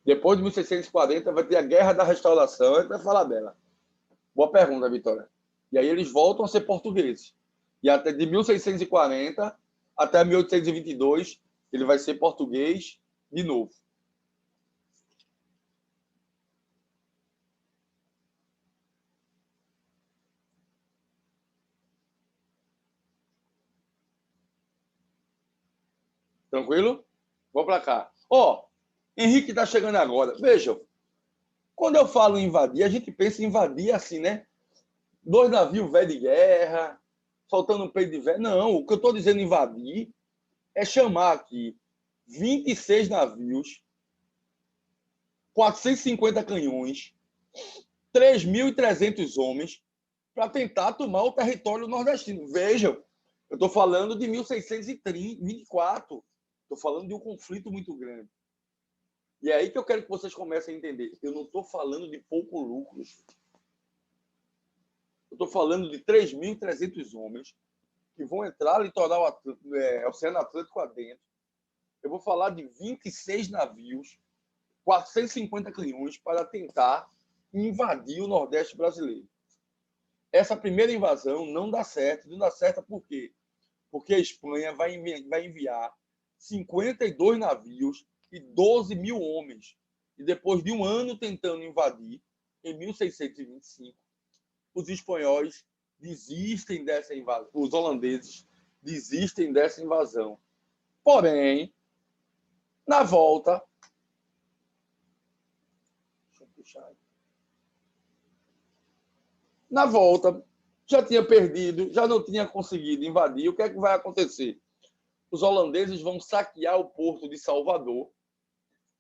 [SPEAKER 1] Depois de 1640, vai ter a Guerra da Restauração, a gente vai falar dela. Boa pergunta, Vitória. E aí eles voltam a ser portugueses. E até de 1640 até 1822, ele vai ser português de novo. Tranquilo? Vamos para cá. Ó, Henrique está chegando agora. Vejam, quando eu falo invadir, a gente pensa em invadir assim, né? 2 navios velhos de guerra, soltando um peito de velho. Não, o que eu estou dizendo invadir é chamar aqui 26 navios, 450 canhões, 3.300 homens para tentar tomar o território nordestino. Vejam, eu estou falando de 1624. Estou falando de um conflito muito grande. E é aí que eu quero que vocês comecem a entender. Eu não estou falando de pouco lucro. Eu estou falando de 3.300 homens que vão entrar litoral Oceano Atlântico adentro. Eu vou falar de 26 navios, 450 canhões para tentar invadir o Nordeste brasileiro. Essa primeira invasão não dá certo. Não dá certo por quê? Porque a Espanha vai enviar 52 navios e 12 mil homens. E depois de um ano tentando invadir, em 1625, os espanhóis desistem dessa invasão, os holandeses desistem dessa invasão. Porém, na volta, deixa eu puxar aí. Na volta, já tinha perdido, já não tinha conseguido invadir. O que é que vai acontecer? Os holandeses vão saquear o porto de Salvador,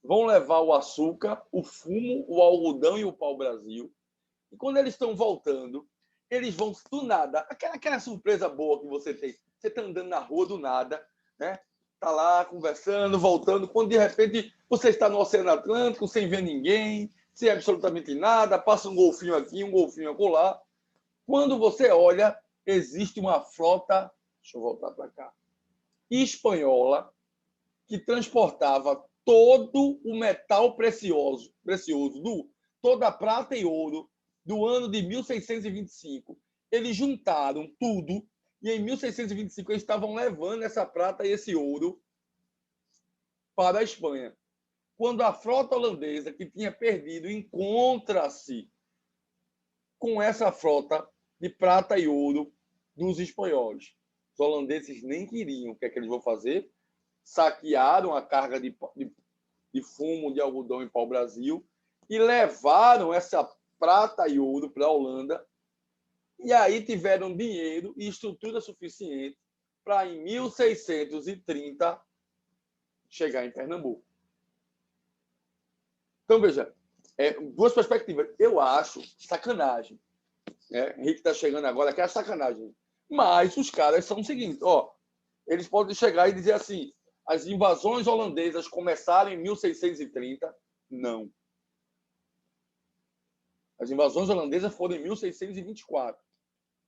[SPEAKER 1] vão levar o açúcar, o fumo, o algodão e o pau-brasil. E quando eles estão voltando, eles vão do nada, aquela surpresa boa que você tem. Você está andando na rua do nada, né? Está lá conversando, voltando, quando de repente você está no Oceano Atlântico, sem ver ninguém, sem absolutamente nada, passa um golfinho aqui, um golfinho acolá. Quando você olha, existe uma frota, deixa eu voltar para cá, espanhola, que transportava todo o metal precioso toda a prata e ouro do ano de 1625. Eles juntaram tudo e em 1625 eles estavam levando essa prata e esse ouro para a Espanha. Quando a frota holandesa, que tinha perdido, encontra-se com essa frota de prata e ouro dos espanhóis. Os holandeses nem queriam. O que é que eles vão fazer? Saquearam a carga de fumo, de algodão em pau-brasil e levaram essa prata e ouro para a Holanda. E aí tiveram dinheiro e estrutura suficiente para, em 1630, chegar em Pernambuco. Então, veja, duas perspectivas. Eu acho sacanagem. Henrique está chegando agora, que é sacanagem. Mas os caras são o seguinte, eles podem chegar e dizer assim, as invasões holandesas começaram em 1630? Não. As invasões holandesas foram em 1624.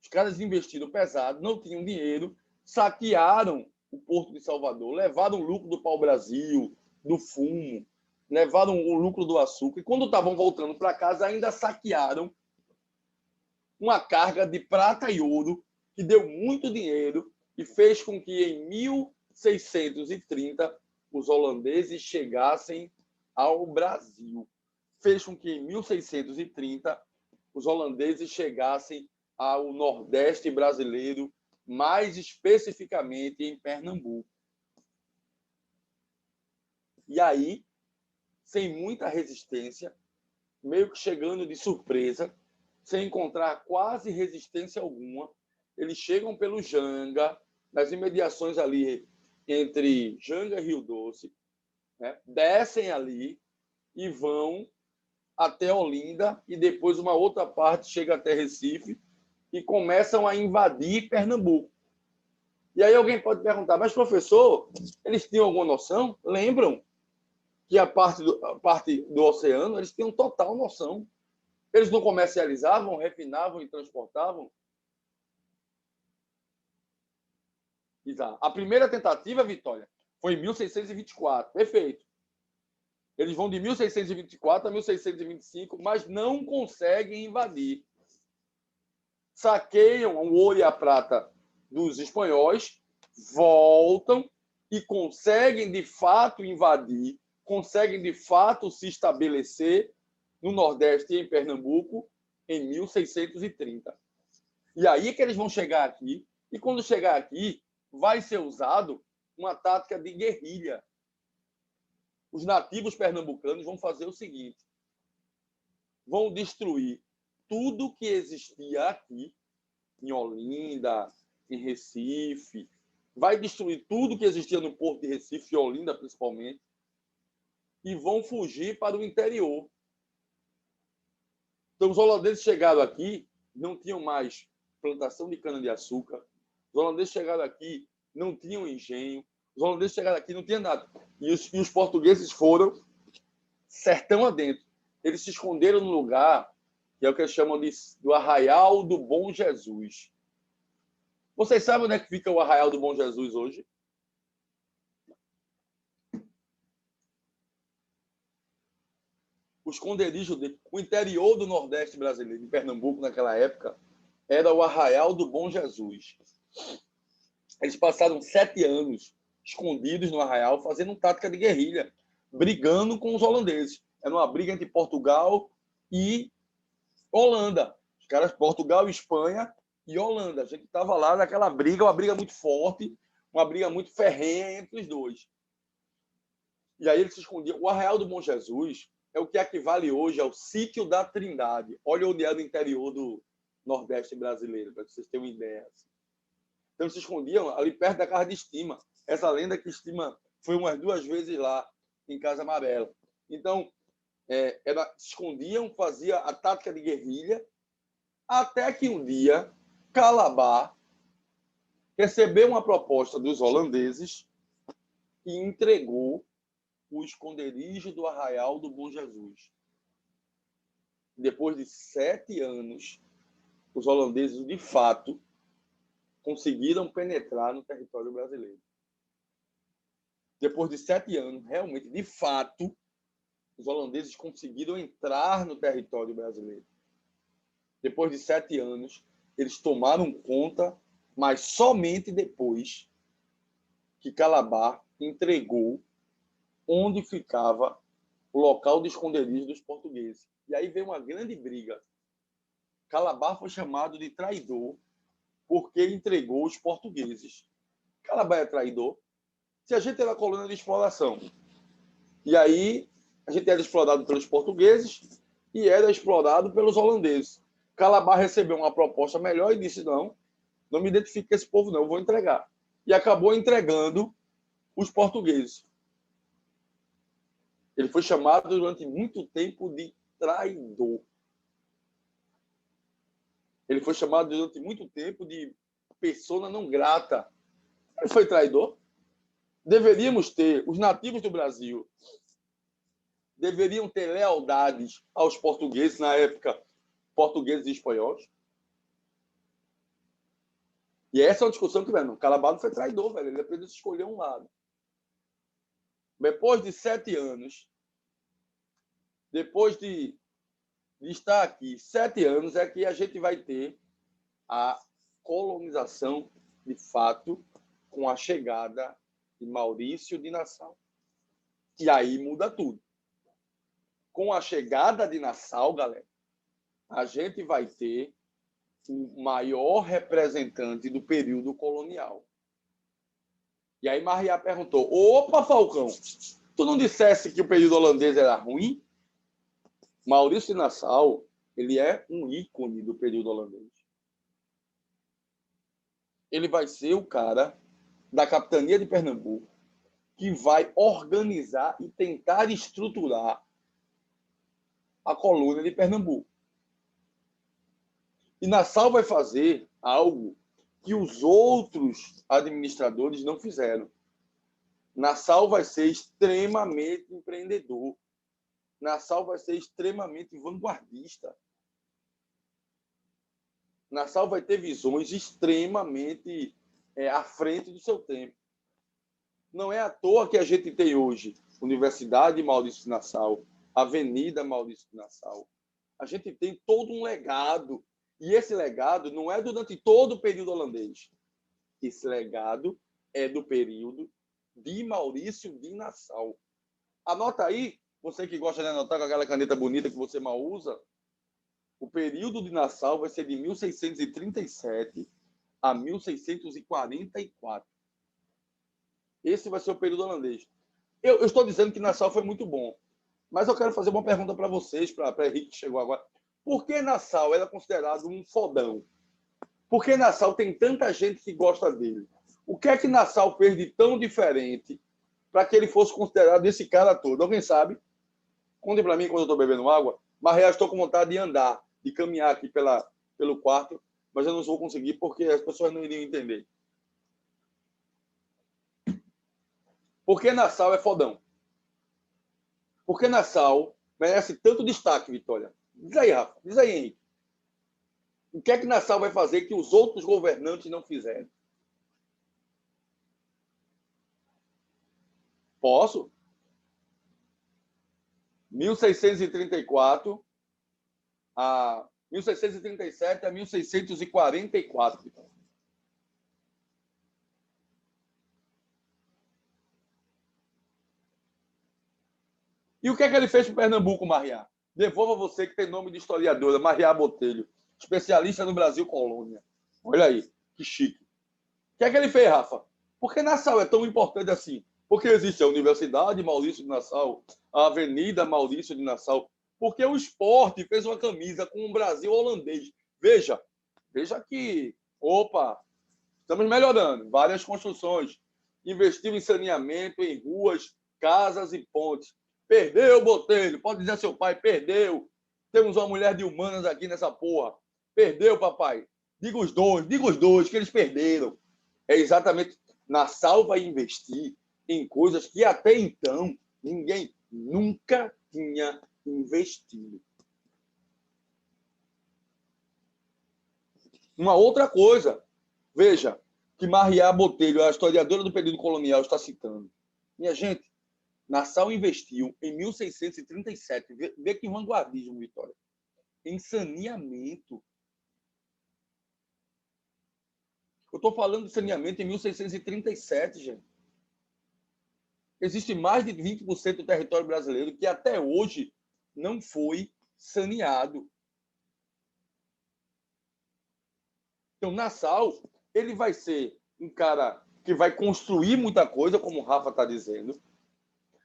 [SPEAKER 1] Os caras investiram pesado, não tinham dinheiro, saquearam o Porto de Salvador, levaram o lucro do pau-brasil, do fumo, levaram o lucro do açúcar. E quando estavam voltando para casa, ainda saquearam uma carga de prata e ouro que deu muito dinheiro e fez com que em 1630 os holandeses chegassem ao Brasil. Fez com que em 1630 os holandeses chegassem ao Nordeste brasileiro, mais especificamente em Pernambuco. E aí, sem muita resistência, meio que chegando de surpresa, sem encontrar quase resistência alguma, eles chegam pelo Janga, nas imediações ali entre Janga e Rio Doce, né? Descem ali e vão até Olinda, e depois uma outra parte chega até Recife, e começam a invadir Pernambuco. E aí alguém pode perguntar, mas professor, eles tinham alguma noção? Lembram que a parte do oceano, eles tinham total noção. Eles não comercializavam, refinavam e transportavam? A primeira tentativa, Vitória, foi em 1624. Perfeito. Eles vão de 1624 a 1625, mas não conseguem invadir. Saqueiam o ouro e a prata dos espanhóis, voltam e conseguem, de fato, invadir, conseguem, de fato, se estabelecer no Nordeste e em Pernambuco em 1630. E aí que eles vão chegar aqui, e quando chegar aqui, vai ser usado uma tática de guerrilha. Os nativos pernambucanos vão fazer o seguinte: vão destruir tudo que existia aqui, em Olinda, em Recife, vai destruir tudo que existia no Porto de Recife, e Olinda principalmente, e vão fugir para o interior. Então, os holandeses chegaram aqui, não tinham mais plantação de cana-de-açúcar, os holandeses chegaram aqui, não tinham engenho, os holandeses chegaram aqui, não tinha nada. E os portugueses foram sertão adentro. Eles se esconderam num lugar que é o que eles chamam do Arraial do Bom Jesus. Vocês sabem onde é que fica o Arraial do Bom Jesus hoje? O esconderijo o interior do Nordeste brasileiro, em Pernambuco, naquela época, era o Arraial do Bom Jesus. Eles passaram 7 anos escondidos no Arraial, fazendo tática de guerrilha, brigando com os holandeses. Era uma briga entre Portugal e Holanda. Os caras, Portugal, Espanha e Holanda. A gente estava lá naquela briga, uma briga muito forte, uma briga muito ferrenha entre os dois. E aí eles se escondiam. O Arraial do Bom Jesus é o que equivale hoje ao Sítio da Trindade. Olha onde é no interior do Nordeste brasileiro, para vocês terem uma ideia. Então, eles se escondiam ali perto da casa de Estima. Essa lenda que Estima foi umas 2 vezes lá, em Casa Amarela. Então, se escondiam, fazia a tática de guerrilha, até que um dia, Calabar recebeu uma proposta dos holandeses e entregou o esconderijo do Arraial do Bom Jesus. Depois de 7 anos, os holandeses, de fato, conseguiram penetrar no território brasileiro. Depois de 7 anos, realmente, de fato, os holandeses conseguiram entrar no território brasileiro. Depois de 7 anos, eles tomaram conta, mas somente depois que Calabar entregou onde ficava o local de esconderijo dos portugueses. E aí veio uma grande briga. Calabar foi chamado de traidor porque entregou os portugueses. Calabar é traidor? Se a gente era colônia de exploração, e aí a gente era explorado pelos portugueses e era explorado pelos holandeses. Calabar recebeu uma proposta melhor e disse, não me identifique com esse povo, não, eu vou entregar. E acabou entregando os portugueses. Ele foi chamado durante muito tempo de traidor. Ele foi chamado durante muito tempo de persona não grata. Ele foi traidor? Deveríamos ter, os nativos do Brasil, deveriam ter lealdades aos portugueses, na época, portugueses e espanhóis. E essa é uma discussão que, velho, Calabar não foi traidor, velho. Ele apenas escolheu um lado. Depois de 7 anos, depois de de estar aqui 7 anos é que a gente vai ter a colonização, de fato, com a chegada de Maurício de Nassau. E aí muda tudo. Com a chegada de Nassau, galera, a gente vai ter o maior representante do período colonial. E aí Mariá perguntou, opa, Falcão, tu não dissesse que o período holandês era ruim? Maurício de Nassau, ele é um ícone do período holandês. Ele vai ser o cara da capitania de Pernambuco que vai organizar e tentar estruturar a colônia de Pernambuco. E Nassau vai fazer algo que os outros administradores não fizeram. Nassau vai ser extremamente empreendedor. Nassau vai ser extremamente vanguardista. Nassau vai ter visões extremamente à frente do seu tempo. Não é à toa que a gente tem hoje Universidade Maurício de Nassau, Avenida Maurício de Nassau. A gente tem todo um legado. E esse legado não é durante todo o período holandês. Esse legado é do período de Maurício de Nassau. Anota aí, você que gosta de anotar com aquela caneta bonita que você mal usa, o período de Nassau vai ser de 1637 a 1644. Esse vai ser o período holandês. Eu estou dizendo que Nassau foi muito bom, mas eu quero fazer uma pergunta para vocês, para Henrique que chegou agora. Por que Nassau era considerado um fodão? Por que Nassau tem tanta gente que gosta dele? O que é que Nassau fez de tão diferente para que ele fosse considerado esse cara todo? Alguém sabe? Conte para mim quando eu estou bebendo água. Mas eu estou com vontade de andar, de caminhar aqui pelo quarto, mas eu não vou conseguir porque as pessoas não iriam entender. Por que Nassau é fodão? Por que Nassau merece tanto destaque, Vitória? Diz aí, Rafa. Diz aí, Henrique. O que é que Nassau vai fazer que os outros governantes não fizeram? Posso? 1634 a 1637 a 1644. E o que é que ele fez para Pernambuco, Mariá? Devolva você que tem nome de historiadora, Mariá Botelho, especialista no Brasil Colônia. Olha aí, que chique. O que é que ele fez, Rafa? Por que Nassau é tão importante assim? Porque existe a Universidade Maurício de Nassau, a Avenida Maurício de Nassau, porque o esporte fez uma camisa com o Brasil holandês. Veja que, opa, estamos melhorando. Várias construções. Investiu em saneamento, em ruas, casas e pontes. Perdeu, Botelho. Pode dizer a seu pai, perdeu. Temos uma mulher de humanas aqui nessa porra. Perdeu, papai. Diga os dois, que eles perderam. É exatamente. Nassau vai investir em coisas que até então ninguém nunca tinha investido. Uma outra coisa, veja, que Mariá Botelho, a historiadora do período colonial, está citando. Minha gente, Nassau investiu em 1637, vê que vanguardismo, Vitória, em saneamento. Eu estou falando de saneamento em 1637, gente. Existe mais de 20% do território brasileiro que até hoje não foi saneado. Então, Nassau, ele vai ser um cara que vai construir muita coisa, como o Rafa está dizendo.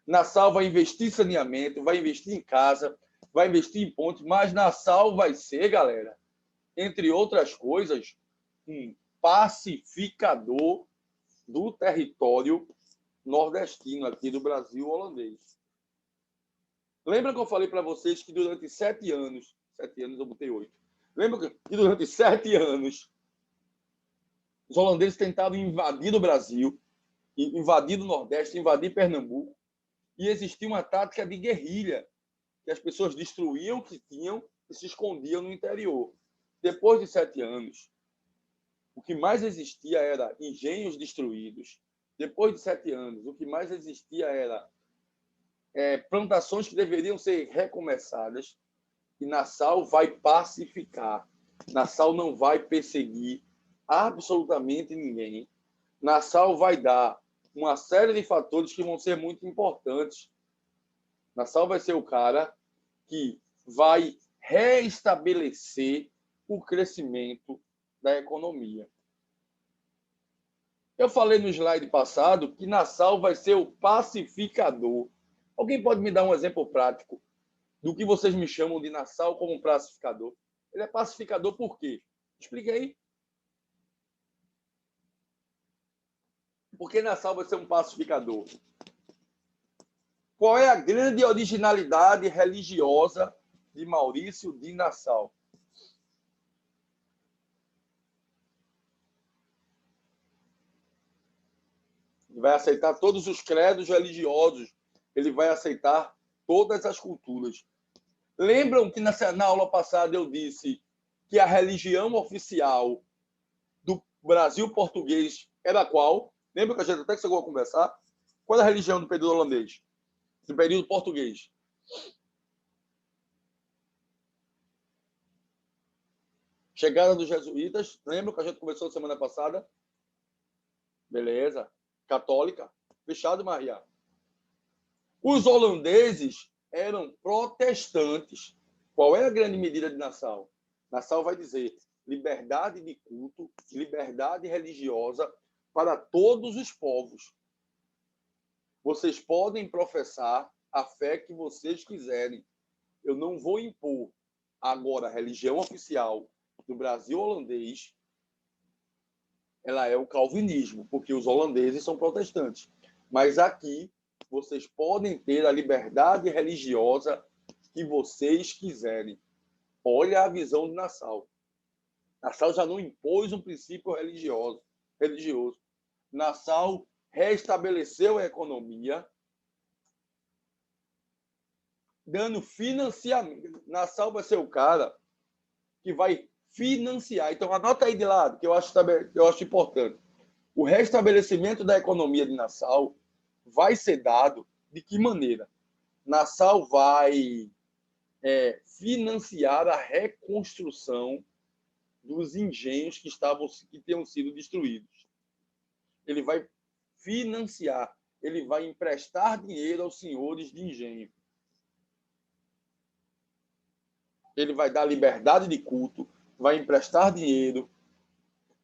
[SPEAKER 1] Nassau vai investir em saneamento, vai investir em casa, vai investir em pontes, mas Nassau vai ser, galera, entre outras coisas, um pacificador do território nordestino aqui do Brasil holandês. Lembra que eu falei para vocês que durante 7 anos eu botei 8, lembra que durante 7 anos os holandeses tentaram invadir o Brasil, invadir o Nordeste, invadir Pernambuco, e existia uma tática de guerrilha, que as pessoas destruíam o que tinham e se escondiam no interior. Depois de 7 anos, o que mais existia era engenhos destruídos. Depois de 7 anos, o que mais existia era plantações que deveriam ser recomeçadas. E Nassau vai pacificar. Nassau não vai perseguir absolutamente ninguém. Nassau vai dar uma série de fatores que vão ser muito importantes. Nassau vai ser o cara que vai reestabelecer o crescimento da economia. Eu falei no slide passado que Nassau vai ser o pacificador. Alguém pode me dar um exemplo prático do que vocês me chamam de Nassau como pacificador? Ele é pacificador por quê? Explique aí. Por que Nassau vai ser um pacificador? Qual é a grande originalidade religiosa de Maurício de Nassau? Ele vai aceitar todos os credos religiosos. Ele vai aceitar todas as culturas. Lembram que na aula passada eu disse que a religião oficial do Brasil português era qual? Lembra que a gente até chegou a conversar? Qual é a religião do período holandês? Do período português? Chegada dos jesuítas. Lembra que a gente conversou semana passada? Beleza. Católica. Fechado, Maria. Os holandeses eram protestantes. Qual é a grande medida de Nassau? Nassau vai dizer liberdade de culto, liberdade religiosa para todos os povos. Vocês podem professar a fé que vocês quiserem. Eu não vou impor. Agora, a religião oficial do Brasil holandês, ela é o calvinismo, porque os holandeses são protestantes. Mas aqui, vocês podem ter a liberdade religiosa que vocês quiserem. Olha a visão de Nassau. Nassau já não impôs um princípio religioso. Nassau restabeleceu a economia, dando financiamento. Nassau vai ser o cara que vai financiar. Então, anota aí de lado, que eu acho importante. O restabelecimento da economia de Nassau vai ser dado de que maneira? Nassau vai financiar a reconstrução dos engenhos que tinham sido destruídos. Ele vai financiar, ele vai emprestar dinheiro aos senhores de engenho. Ele vai dar liberdade de culto, vai emprestar dinheiro,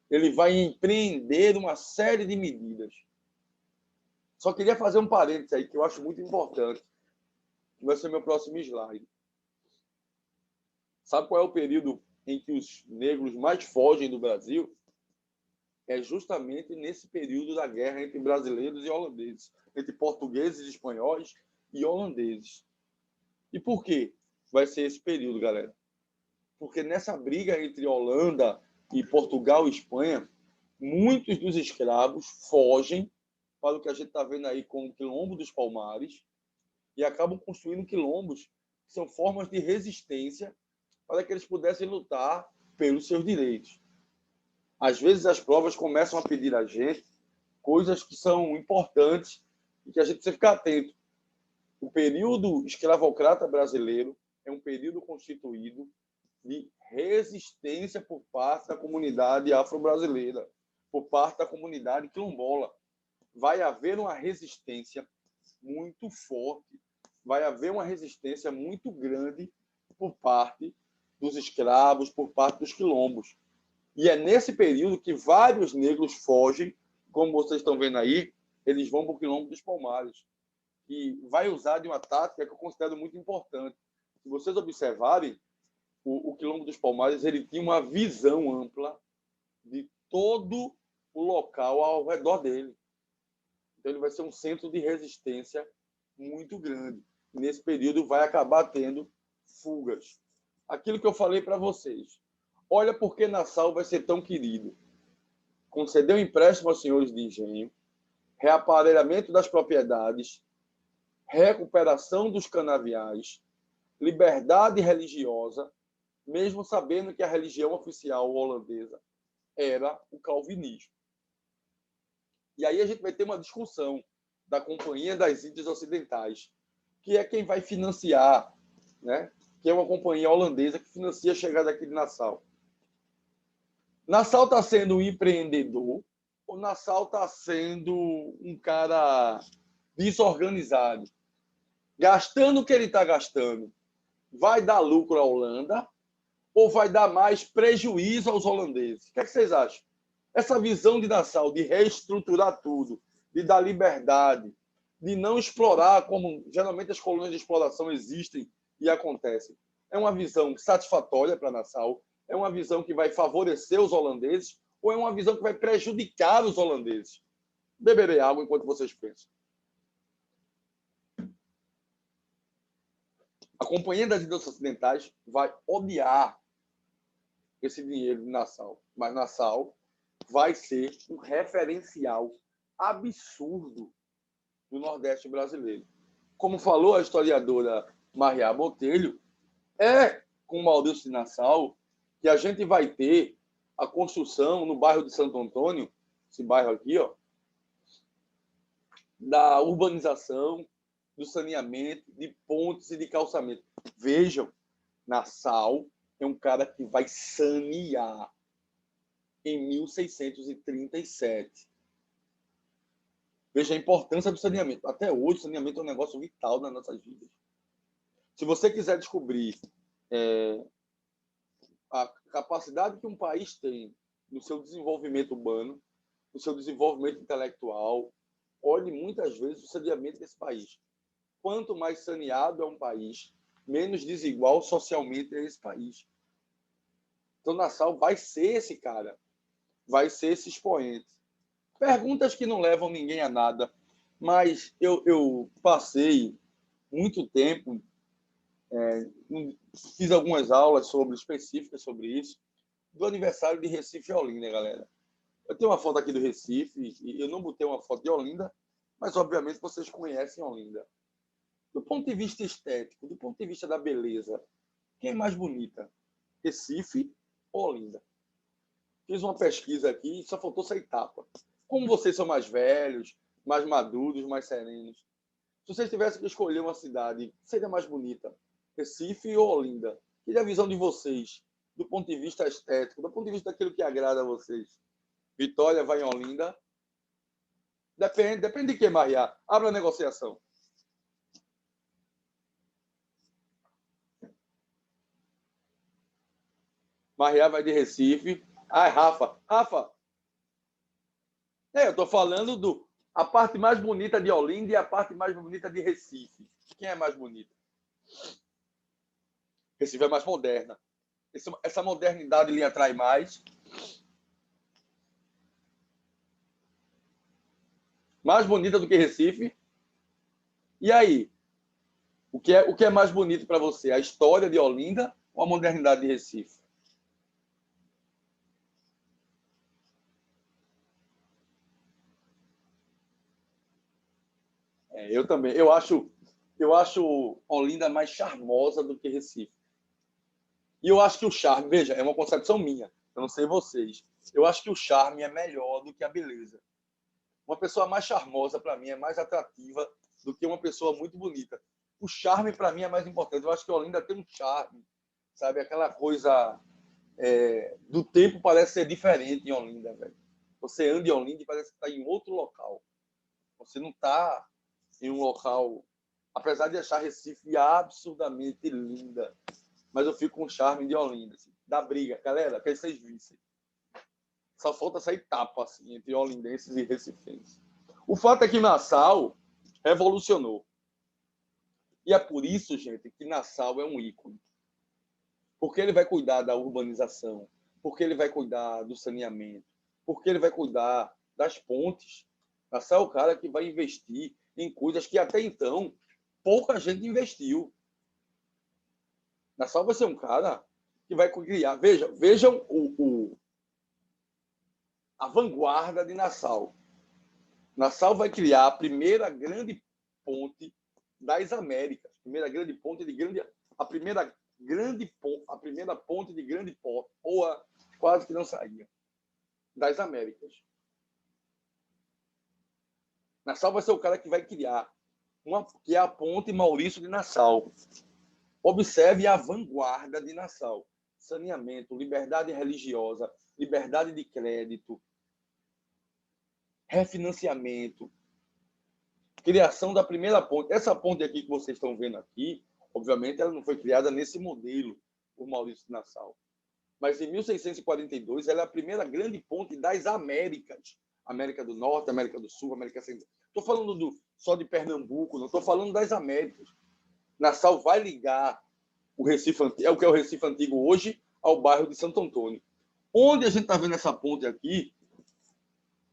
[SPEAKER 1] ele vai empreender uma série de medidas. Só queria fazer um parênteses aí, que eu acho muito importante, que vai ser meu próximo slide. Sabe qual é o período em que os negros mais fogem do Brasil? É justamente nesse período da guerra entre brasileiros e holandeses, entre portugueses, espanhóis e holandeses. E por quê vai ser esse período, galera? Porque nessa briga entre Holanda e Portugal e Espanha, muitos dos escravos fogem para o que a gente está vendo aí como o Quilombo dos Palmares e acabam construindo quilombos que são formas de resistência para que eles pudessem lutar pelos seus direitos. Às vezes as provas começam a pedir a gente coisas que são importantes e que a gente precisa ficar atento. O período escravocrata brasileiro é um período constituído de resistência por parte da comunidade afro-brasileira, por parte da comunidade quilombola. Vai haver uma resistência muito forte, vai haver uma resistência muito grande por parte dos escravos, por parte dos quilombos. E é nesse período que vários negros fogem, como vocês estão vendo aí, eles vão para o Quilombo dos Palmares, que vai usar de uma tática que eu considero muito importante. Se vocês observarem, o Quilombo dos Palmares ele tinha uma visão ampla de todo o local ao redor dele. Então, ele vai ser um centro de resistência muito grande. Nesse período, vai acabar tendo fugas. Aquilo que eu falei para vocês. Olha por que Nassau vai ser tão querido. Concedeu empréstimo aos senhores de engenho, reaparelhamento das propriedades, recuperação dos canaviais, liberdade religiosa, mesmo sabendo que a religião oficial holandesa era o calvinismo. E aí a gente vai ter uma discussão da Companhia das Índias Ocidentais, que é quem vai financiar, né, que é uma companhia holandesa que financia a chegada aqui de Nassau. Nassau está sendo um empreendedor ou Nassau está sendo um cara desorganizado? Gastando o que ele está gastando, vai dar lucro à Holanda ou vai dar mais prejuízo aos holandeses? O que é que vocês acham? Essa visão de Nassau, de reestruturar tudo, de dar liberdade, de não explorar como geralmente as colônias de exploração existem e acontecem, é uma visão satisfatória para Nassau? É uma visão que vai favorecer os holandeses ou é uma visão que vai prejudicar os holandeses? Beberei água enquanto vocês pensam. A Companhia das Indústrias Ocidentais vai odiar esse dinheiro de Nassau, mas Nassau vai ser um referencial absurdo do Nordeste brasileiro. Como falou a historiadora Maria Botelho, é com Maurício de Nassau que a gente vai ter a construção no bairro de Santo Antônio, esse bairro aqui, ó, da urbanização, do saneamento, de pontes e de calçamento. Vejam, Nassau é um cara que vai sanear em 1637. Veja a importância do saneamento. Até hoje, o saneamento é um negócio vital nas nossas vidas. Se você quiser descobrir a capacidade que um país tem no seu desenvolvimento urbano, no seu desenvolvimento intelectual, olhe muitas vezes o saneamento desse país. Quanto mais saneado é um país, menos desigual socialmente é esse país. Então, Nassau vai ser esse cara, vai ser esse expoente. Perguntas que não levam ninguém a nada, mas eu passei muito tempo, fiz algumas aulas específicas sobre isso, do aniversário de Recife e Olinda, galera. Eu tenho uma foto aqui do Recife, e eu não botei uma foto de Olinda, mas obviamente vocês conhecem Olinda. Do ponto de vista estético, do ponto de vista da beleza, quem é mais bonita? Recife ou Olinda? Fiz uma pesquisa aqui e só faltou sair tapa. Como vocês são mais velhos, mais maduros, mais serenos, se vocês tivessem que escolher uma cidade, seria mais bonita? Recife ou Olinda? Queria a visão de vocês, do ponto de vista estético, do ponto de vista daquilo que agrada a vocês. Vitória vai em Olinda? Depende de que, Maria? Abra a negociação. Maria vai de Recife. Ai, Rafa. Eu estou falando a parte mais bonita de Olinda e a parte mais bonita de Recife. Quem é mais bonita? Recife é mais moderna. Essa modernidade lhe atrai mais. Mais bonita do que Recife. E aí? O que é mais bonito para você? A história de Olinda ou a modernidade de Recife? Eu também. Eu acho Olinda mais charmosa do que Recife. E eu acho que o charme, veja, é uma concepção minha, eu não sei vocês. Eu acho que o charme é melhor do que a beleza. Uma pessoa mais charmosa, para mim, é mais atrativa do que uma pessoa muito bonita. O charme, para mim, é mais importante. Eu acho que Olinda tem um charme, sabe? Aquela coisa do tempo parece ser diferente em Olinda, velho. Você anda em Olinda e parece que está em outro local. Você não está em um local... Apesar de achar Recife absurdamente linda, mas eu fico com o charme de Olinda, assim, da briga. Galera, que vocês vissem. Só falta sair tapa assim, entre olindenses e recifenses. O fato é que Nassau revolucionou. E é por isso, gente, que Nassau é um ícone. Porque ele vai cuidar da urbanização, porque ele vai cuidar do saneamento, porque ele vai cuidar das pontes. Nassau é o cara que vai investir em coisas que até então pouca gente investiu. Nassau vai ser um cara que vai criar. Vejam a vanguarda de Nassau. Nassau vai criar a primeira grande ponte das Américas, a primeira ponte de grande porte, ou quase que não saía, das Américas. Nassau vai ser o cara que vai criar que é a ponte Maurício de Nassau. Observe a vanguarda de Nassau. Saneamento, liberdade religiosa, liberdade de crédito, refinanciamento, criação da primeira ponte. Essa ponte aqui que vocês estão vendo aqui, obviamente, ela não foi criada nesse modelo por Maurício de Nassau. Mas em 1642, ela é a primeira grande ponte das Américas. América do Norte, América do Sul, América Central. Estou falando só de Pernambuco, não estou falando das Américas. Nassau vai ligar o Recife, é o que é o Recife Antigo hoje, ao bairro de Santo Antônio. Onde a gente está vendo essa ponte aqui,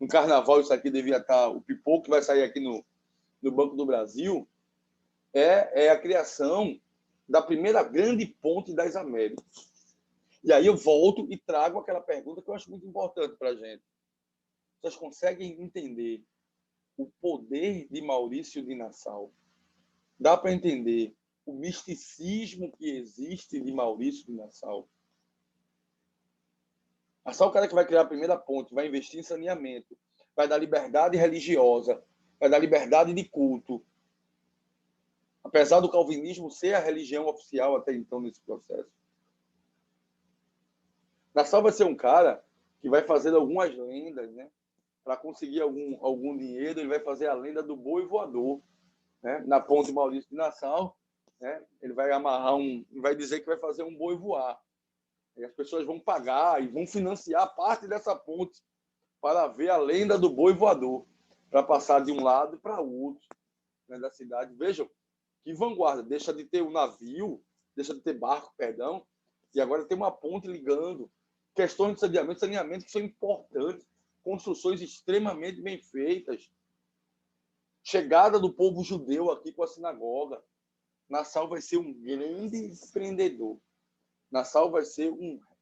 [SPEAKER 1] no Carnaval, isso aqui devia estar, o pipoco que vai sair aqui no Banco do Brasil, é a criação da primeira grande ponte das Américas. E aí eu volto e trago aquela pergunta que eu acho muito importante para a gente. Vocês conseguem entender o poder de Maurício de Nassau? Dá para entender o misticismo que existe de Maurício de Nassau? Nassau é o cara que vai criar a primeira ponte, vai investir em saneamento, vai dar liberdade religiosa, vai dar liberdade de culto. Apesar do calvinismo ser a religião oficial até então nesse processo. Nassau vai ser um cara que vai fazer algumas lendas, né? Para conseguir algum dinheiro, ele vai fazer a lenda do boi voador, né? Na ponte Maurício de Nassau, né? Ele vai amarrar vai dizer que vai fazer um boi voar. E as pessoas vão pagar e vão financiar parte dessa ponte para ver a lenda do boi voador, para passar de um lado para o outro, né, da cidade. Vejam que vanguarda, deixa de ter um navio, deixa de ter barco, perdão, e agora tem uma ponte ligando. Questões de saneamento que são importantes, construções extremamente bem feitas, chegada do povo judeu aqui com a sinagoga. Nassau vai ser um grande empreendedor. Nassau vai ser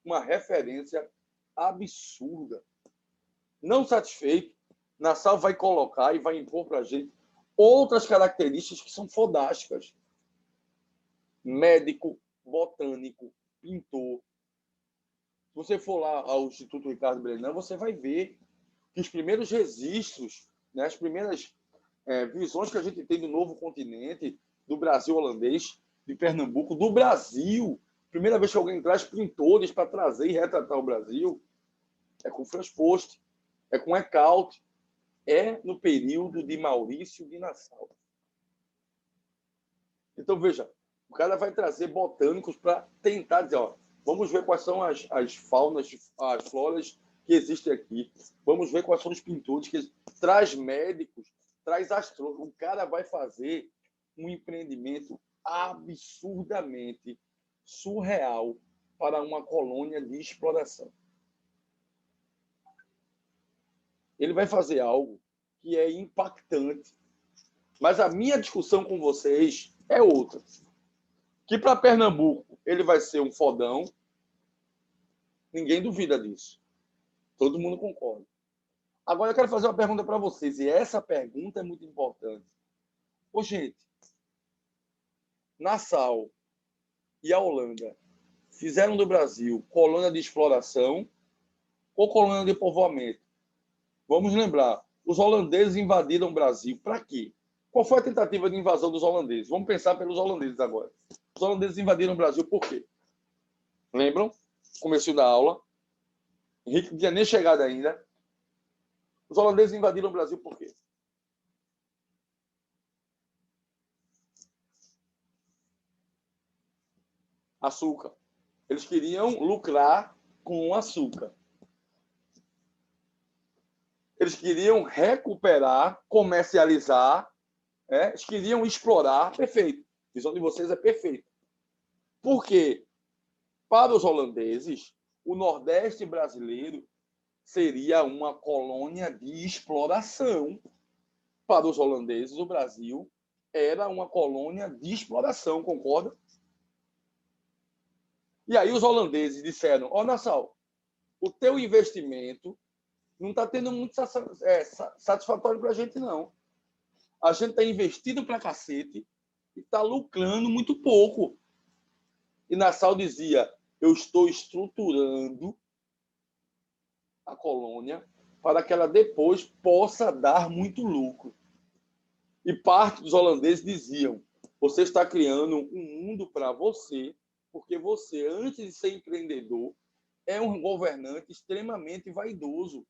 [SPEAKER 1] uma referência absurda. Não satisfeito, Nassau vai colocar e vai impor para a gente outras características que são fodásticas. Médico, botânico, pintor. Se você for lá ao Instituto Ricardo Brenan, você vai ver que os primeiros registros, né, as primeiras visões que a gente tem do novo continente, do Brasil holandês, de Pernambuco, do Brasil. Primeira vez que alguém traz pintores para trazer e retratar o Brasil é com Franz Post, é com Eckalt, é no período de Maurício de Nassau. Então, veja, o cara vai trazer botânicos para tentar dizer, ó, vamos ver quais são as faunas, as floras que existem aqui. Vamos ver quais são os pintores que traz médicos, traz astrônomos. O cara vai fazer um empreendimento absurdamente surreal para uma colônia de exploração. Ele vai fazer algo que é impactante. Mas a minha discussão com vocês é outra. Que para Pernambuco ele vai ser um fodão. Ninguém duvida disso. Todo mundo concorda. Agora eu quero fazer uma pergunta para vocês, e essa pergunta é muito importante. Ô, gente, Nassau e a Holanda fizeram do Brasil colônia de exploração ou colônia de povoamento? Vamos lembrar, os holandeses invadiram o Brasil. Para quê? Qual foi a tentativa de invasão dos holandeses? Vamos pensar pelos holandeses agora. Os holandeses invadiram o Brasil por quê? Lembram? Começo da aula. Henrique não tinha nem chegado ainda. Os holandeses invadiram o Brasil por quê? Açúcar. Eles queriam lucrar com o açúcar. Eles queriam recuperar, comercializar, eles queriam explorar. Perfeito. A visão de vocês é perfeita. Por quê? Para os holandeses, o Nordeste brasileiro seria uma colônia de exploração. Para os holandeses, o Brasil era uma colônia de exploração, concorda? E aí os holandeses disseram, ó, Nassau, o teu investimento não está tendo muito satisfatório para a gente, não. A gente está investindo para cacete e está lucrando muito pouco. E Nassau dizia, eu estou estruturando a colônia para que ela depois possa dar muito lucro. E parte dos holandeses diziam, Você está criando um mundo para você, porque você, antes de ser empreendedor, é um governante extremamente vaidoso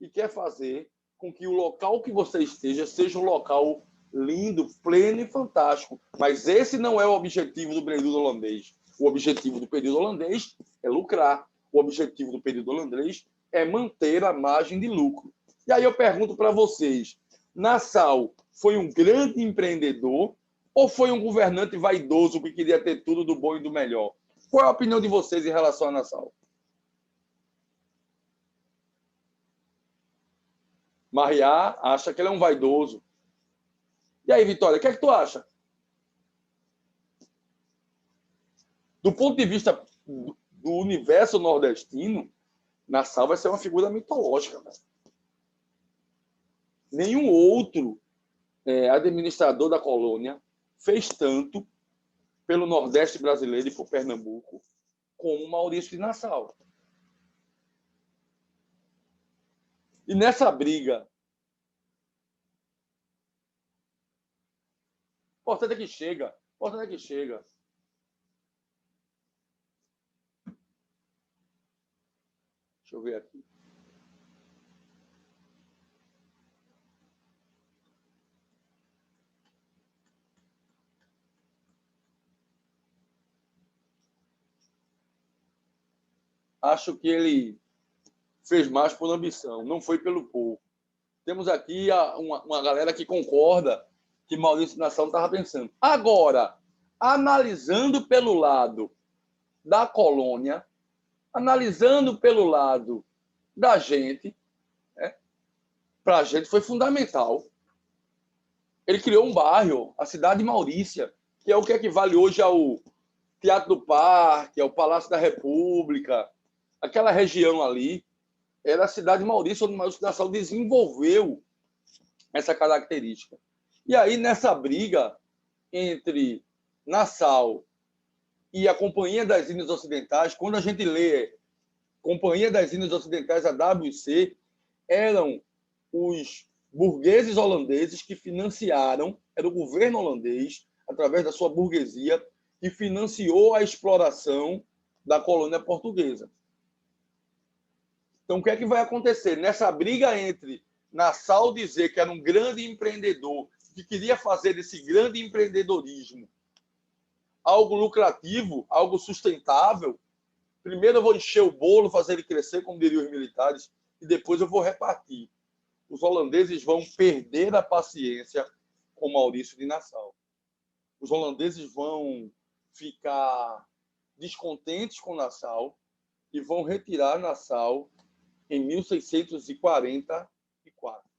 [SPEAKER 1] e quer fazer com que o local que você esteja seja um local lindo, pleno e fantástico. Mas esse não é o objetivo do período holandês. O objetivo do período holandês é lucrar. O objetivo do período holandês é manter a margem de lucro. E aí eu pergunto para vocês, Nassau foi um grande empreendedor ou foi um governante vaidoso que queria ter tudo do bom e do melhor? Qual é a opinião de vocês em relação a Nassau? Mariá acha que ele é um vaidoso. E aí, Vitória, o que é que tu acha? Do ponto de vista do universo nordestino, Nassau vai ser uma figura mitológica. Né? Nenhum outro administrador da colônia fez tanto pelo Nordeste brasileiro e por Pernambuco como Maurício de Nassau. E nessa briga, o importante é que chega, o importante é que chega. Deixa eu ver aqui. Acho que ele fez mais por ambição, não foi pelo povo. Temos aqui uma galera que concorda que Maurício Nassau estava pensando. Agora, analisando pelo lado da colônia, analisando pelo lado da gente, para a gente foi fundamental. Ele criou um bairro, a cidade de Maurícia, que é o que equivale hoje ao Teatro do Parque, ao Palácio da República. Aquela região ali era a cidade de Maurícia, onde Maurício Nassau desenvolveu essa característica. E aí, nessa briga entre Nassau e a Companhia das Índias Ocidentais, quando a gente lê Companhia das Índias Ocidentais, a WC, eram os burgueses holandeses que financiaram, era o governo holandês, através da sua burguesia, que financiou a exploração da colônia portuguesa. Então, o que é que vai acontecer? Nessa briga entre Nassau dizer que era um grande empreendedor, que queria fazer desse grande empreendedorismo algo lucrativo, algo sustentável, primeiro eu vou encher o bolo, fazer ele crescer, como diriam os militares, e depois eu vou repartir. Os holandeses vão perder a paciência com Maurício de Nassau. Os holandeses vão ficar descontentes com Nassau e vão retirar Nassau em 1644.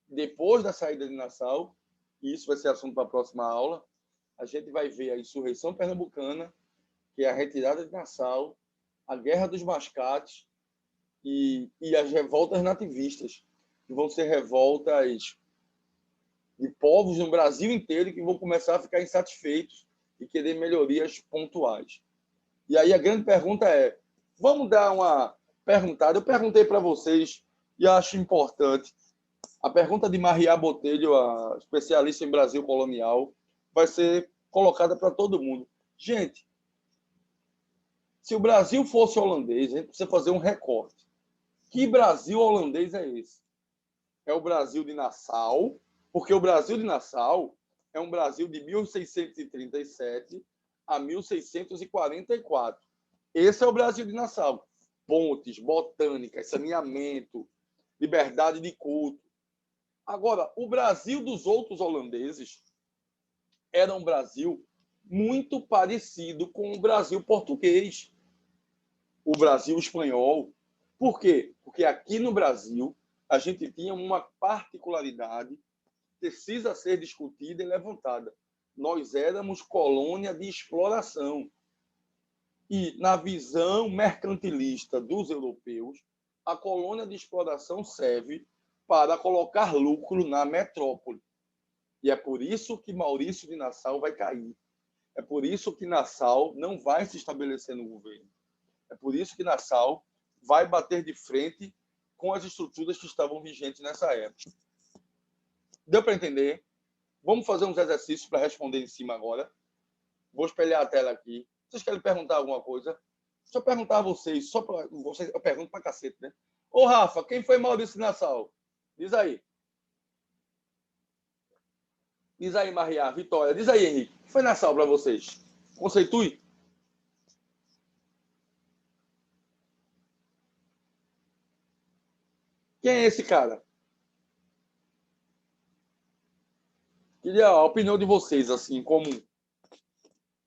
[SPEAKER 1] Depois da saída de Nassau, e isso vai ser assunto para a próxima aula, a gente vai ver a insurreição pernambucana, que é a retirada de Nassau, a Guerra dos Mascates e as revoltas nativistas, que vão ser revoltas de povos no Brasil inteiro que vão começar a ficar insatisfeitos e querer melhorias pontuais. E aí a grande pergunta é, vamos dar uma perguntada. Eu perguntei para vocês e acho importante. A pergunta de Mariá Botelho, a especialista em Brasil colonial, vai ser colocada para todo mundo. Gente, se o Brasil fosse holandês, a gente precisa fazer um recorte. Que Brasil holandês é esse? É o Brasil de Nassau, porque o Brasil de Nassau é um Brasil de 1637 a 1644. Esse é o Brasil de Nassau. Pontes, botânica, saneamento, liberdade de culto. Agora, o Brasil dos outros holandeses era um Brasil muito parecido com o Brasil português, o Brasil espanhol. Por quê? Porque aqui no Brasil a gente tinha uma particularidade que precisa ser discutida e levantada. Nós éramos colônia de exploração. E, na visão mercantilista dos europeus, a colônia de exploração serve para colocar lucro na metrópole. E é por isso que Maurício de Nassau vai cair. É por isso que Nassau não vai se estabelecer no governo. É por isso que Nassau vai bater de frente com as estruturas que estavam vigentes nessa época. Deu para entender? Vamos fazer uns exercícios para responder em cima agora. Vou espelhar a tela aqui. Vocês querem perguntar alguma coisa? Deixa eu perguntar a vocês, só para vocês, eu pergunto para cacete, né? Ô, Rafa, quem foi Maurício Nassau? Diz aí. Diz aí, Maria, Vitória. Diz aí, Henrique. Quem foi Nassau para vocês? Conceitue. Quem é esse cara? Queria a opinião de vocês, assim, como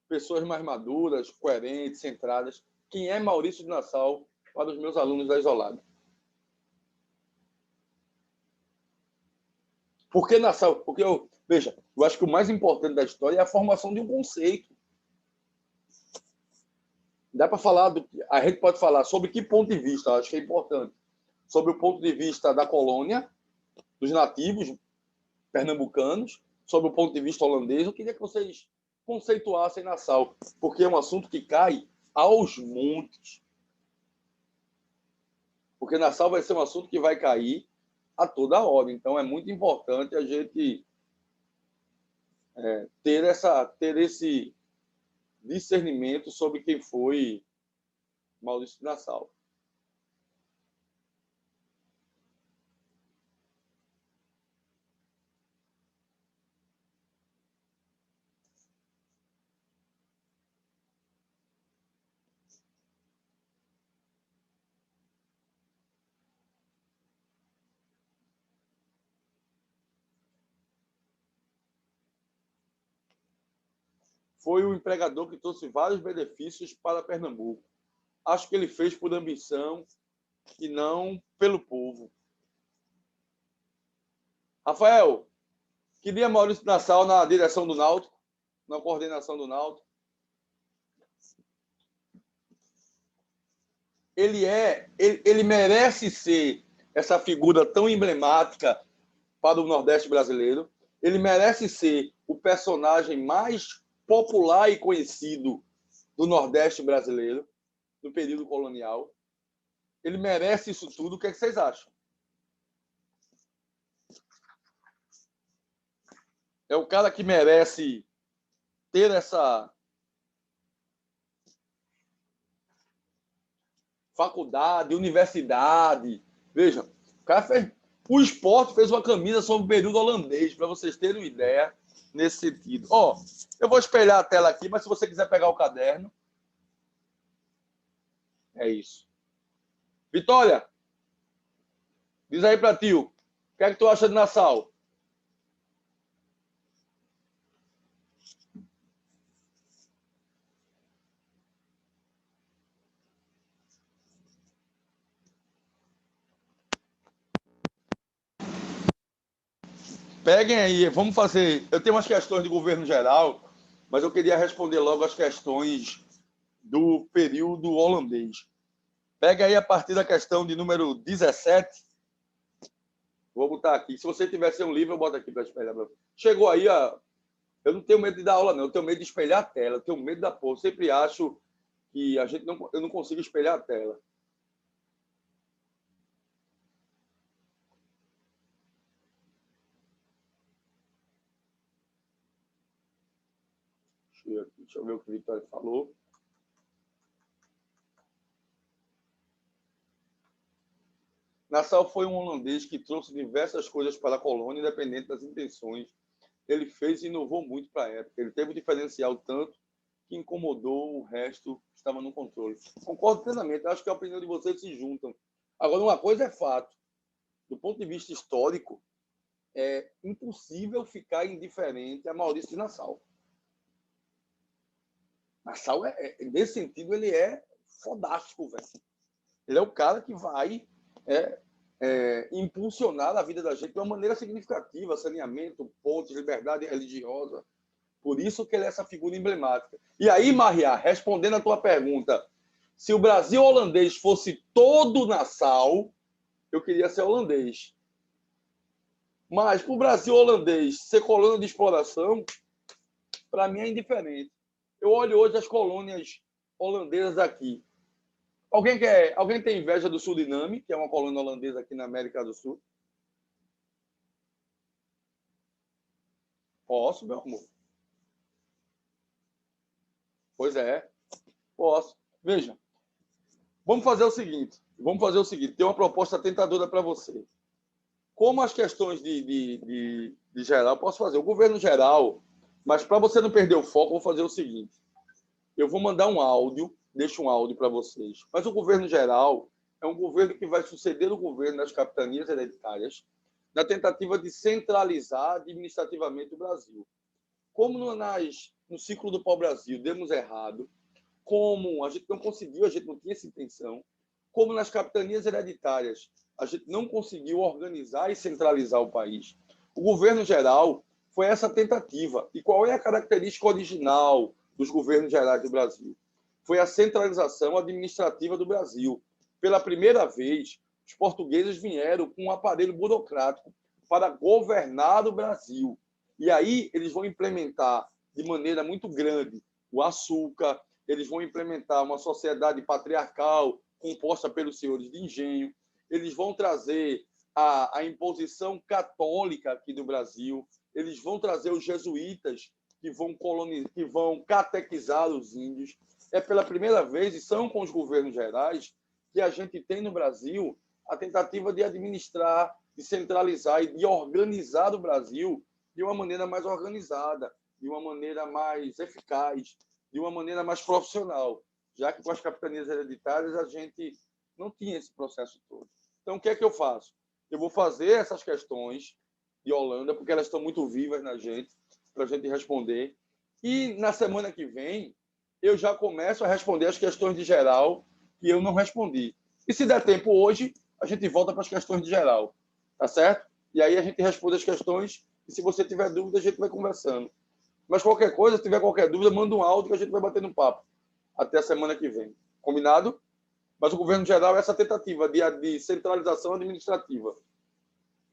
[SPEAKER 1] pessoas mais maduras, coerentes, centradas. Quem é Maurício de Nassau para os meus alunos da Isolada? Por que Nassau? Porque veja, eu acho que o mais importante da história é a formação de um conceito. Dá para falar, a gente pode falar sobre que ponto de vista, acho que é importante. Sobre o ponto de vista da colônia, dos nativos pernambucanos, sobre o ponto de vista holandês. Eu queria que vocês conceituassem Nassau, porque é um assunto que cai aos montes. Porque Nassau vai ser um assunto que vai cair a toda hora. Então, é muito importante a gente ter esse discernimento sobre quem foi Maurício de Nassau. Foi o empregador que trouxe vários benefícios para Pernambuco. Acho que ele fez por ambição e não pelo povo. Rafael, queria Maurício Nassau na direção do Náutico, na coordenação do Náutico. Ele merece ser essa figura tão emblemática para o Nordeste brasileiro. Ele merece ser o personagem mais popular e conhecido do Nordeste brasileiro, do período colonial. Ele merece isso tudo. O que é que vocês acham? É o cara que merece ter essa faculdade, universidade. Veja, o cara fez. O Sport fez uma camisa sobre o período holandês, para vocês terem uma ideia nesse sentido. Ó, eu vou espelhar a tela aqui, mas se você quiser pegar o caderno, é isso. Vitória, diz aí para tio, o que é que tu acha de Nassau? Peguem aí, vamos fazer. Eu tenho umas questões de governo geral, mas eu queria responder logo as questões do período holandês. Pega aí a partir da questão de número 17. Vou botar aqui. Se você tivesse um livro, eu boto aqui para espelhar. Chegou aí, eu não tenho medo de dar aula, não. Eu tenho medo de espelhar a tela. Eu tenho medo da porra. Eu sempre acho que eu não consigo espelhar a tela. Deixa eu ver o que o Vitória falou. Nassau foi um holandês que trouxe diversas coisas para a colônia, independente das intenções. Ele fez e inovou muito para a época. Ele teve um diferencial tanto que incomodou o resto que estava no controle. Concordo plenamente. Acho que a opinião de vocês se juntam. Agora, uma coisa é fato. Do ponto de vista histórico, é impossível ficar indiferente a Maurício de Nassau. Nassau, nesse sentido, ele é fodástico, velho. Ele é o cara que vai impulsionar a vida da gente de uma maneira significativa, saneamento, pontes, liberdade religiosa. Por isso que ele é essa figura emblemática. E aí, Maria, respondendo a tua pergunta, se o Brasil holandês fosse todo Nassau, eu queria ser holandês. Mas para o Brasil holandês ser colônia de exploração, para mim é indiferente. Eu olho hoje as colônias holandesas aqui. Alguém tem inveja do Suriname, que é uma colônia holandesa aqui na América do Sul? Posso, meu amor. Pois é, posso. Veja, vamos fazer o seguinte. Tem uma proposta tentadora para você. Como as questões de geral, posso fazer o governo geral, mas para você não perder o foco, vou fazer o seguinte. Eu vou mandar um áudio, deixo um áudio para vocês. Mas o governo geral é um governo que vai suceder o governo das capitanias hereditárias na tentativa de centralizar administrativamente o Brasil. Como no ciclo do pau-brasil demos errado, como a gente não conseguiu, a gente não tinha essa intenção, como nas capitanias hereditárias a gente não conseguiu organizar e centralizar o país. O governo geral foi essa tentativa. E qual é a característica original dos governos gerais do Brasil? Foi a centralização administrativa do Brasil. Pela primeira vez, os portugueses vieram com um aparelho burocrático para governar o Brasil. E aí eles vão implementar de maneira muito grande o açúcar, eles vão implementar uma sociedade patriarcal composta pelos senhores de engenho, eles vão trazer a imposição católica aqui do Brasil, eles vão trazer os jesuítas que vão catequizar os índios. É pela primeira vez, e são com os governos gerais, que a gente tem no Brasil a tentativa de administrar, de centralizar e de organizar o Brasil de uma maneira mais organizada, de uma maneira mais eficaz, de uma maneira mais profissional, já que com as capitanias hereditárias a gente não tinha esse processo todo. Então, o que é que eu faço? Eu vou fazer essas questões de Holanda, porque elas estão muito vivas na gente, para a gente responder. E na semana que vem, eu já começo a responder as questões de geral que eu não respondi. E se der tempo hoje, a gente volta para as questões de geral, tá certo? E aí a gente responde as questões, e se você tiver dúvida, a gente vai conversando. Mas qualquer coisa, se tiver qualquer dúvida, manda um áudio que a gente vai bater no papo. Até a semana que vem. Combinado? Mas o governo geral é essa tentativa de centralização administrativa.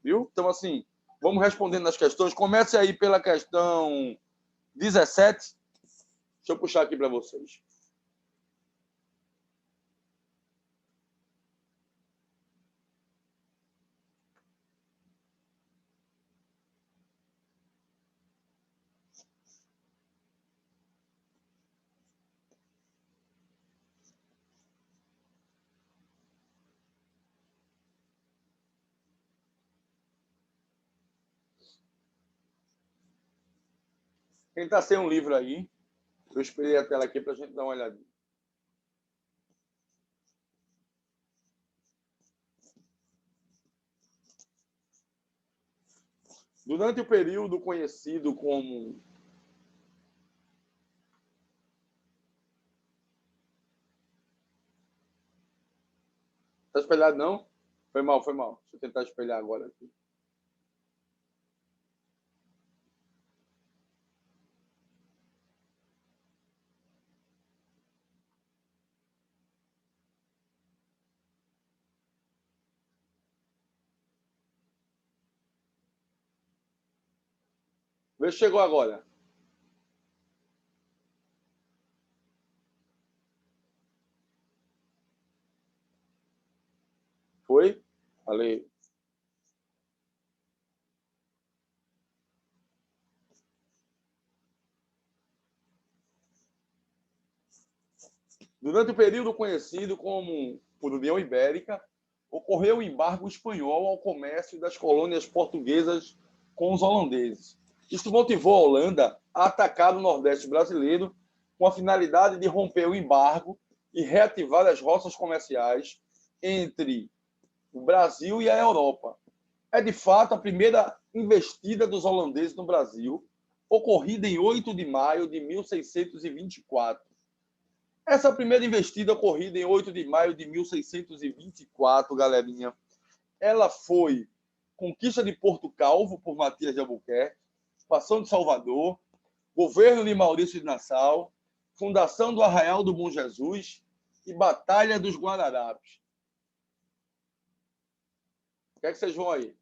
[SPEAKER 1] Viu? Então, assim, vamos respondendo nas questões. Comece aí pela questão 17. Deixa eu puxar aqui para vocês. Quem está sem um livro aí, eu esperei a tela aqui para a gente dar uma olhadinha. Durante o período conhecido como Está espelhado, não? Foi mal, foi mal. Deixa eu tentar espelhar agora aqui. Vê se chegou agora. Foi? Falei. Durante o período conhecido como por União Ibérica, ocorreu o embargo espanhol ao comércio das colônias portuguesas com os holandeses. Isso motivou a Holanda a atacar o Nordeste brasileiro com a finalidade de romper o embargo e reativar as rotas comerciais entre o Brasil e a Europa. É, de fato, a primeira investida dos holandeses no Brasil, ocorrida em 8 de maio de 1624. Essa primeira investida ocorrida em 8 de maio de 1624, galerinha, ela foi conquista de Porto Calvo por Matias de Albuquerque, Passão de Salvador, governo de Maurício de Nassau, fundação do Arraial do Bom Jesus e Batalha dos Guararapes. O que é que vocês vão aí?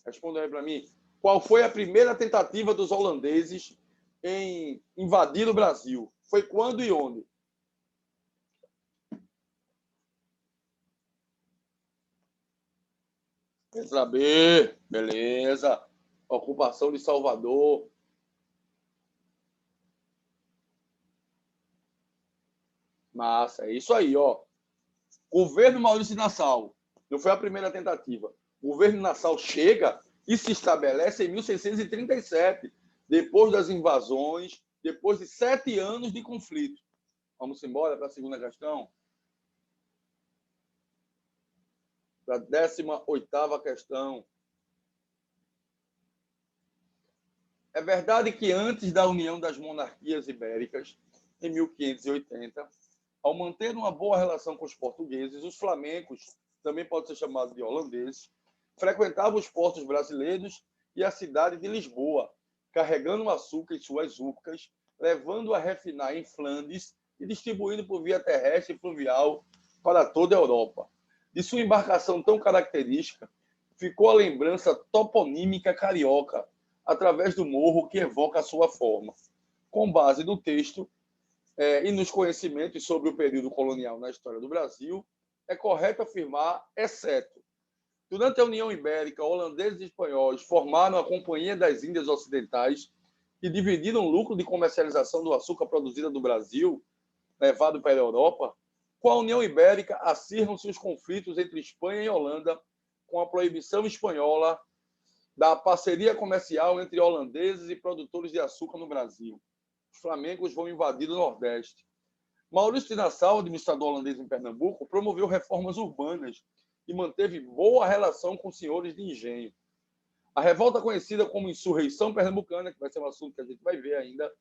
[SPEAKER 1] Respondam aí para mim. Qual foi a primeira tentativa dos holandeses em invadir o Brasil? Foi quando e onde? Letra B, beleza. Ocupação de Salvador. Massa, é isso aí, ó. Governo Maurício Nassau. Não foi a primeira tentativa. O governo Nassau chega e se estabelece em 1637, depois das invasões, depois de 7 anos de conflito. Vamos embora para a segunda questão? Para a 18ª questão. É verdade que antes da união das monarquias ibéricas, em 1580, ao manter uma boa relação com os portugueses, os flamencos, também pode ser chamado de holandeses, frequentavam os portos brasileiros e a cidade de Lisboa, carregando açúcar em suas urcas, levando a refinar em Flandes e distribuindo por via terrestre e fluvial para toda a Europa. De sua embarcação tão característica, ficou a lembrança toponímica carioca, através do morro que evoca a sua forma. Com base no texto e nos conhecimentos sobre o período colonial na história do Brasil, é correto afirmar, exceto, durante a União Ibérica, holandeses e espanhóis formaram a Companhia das Índias Ocidentais, que dividiram o lucro de comercialização do açúcar produzido no Brasil, levado para a Europa. Com a União Ibérica, acirram-se os conflitos entre Espanha e Holanda, com a proibição espanhola da parceria comercial entre holandeses e produtores de açúcar no Brasil. Os flamencos vão invadir o Nordeste. Maurício de Nassau, administrador holandês em Pernambuco, promoveu reformas urbanas e manteve boa relação com os senhores de engenho. A revolta conhecida como Insurreição Pernambucana, que vai ser um assunto que a gente vai ver ainda,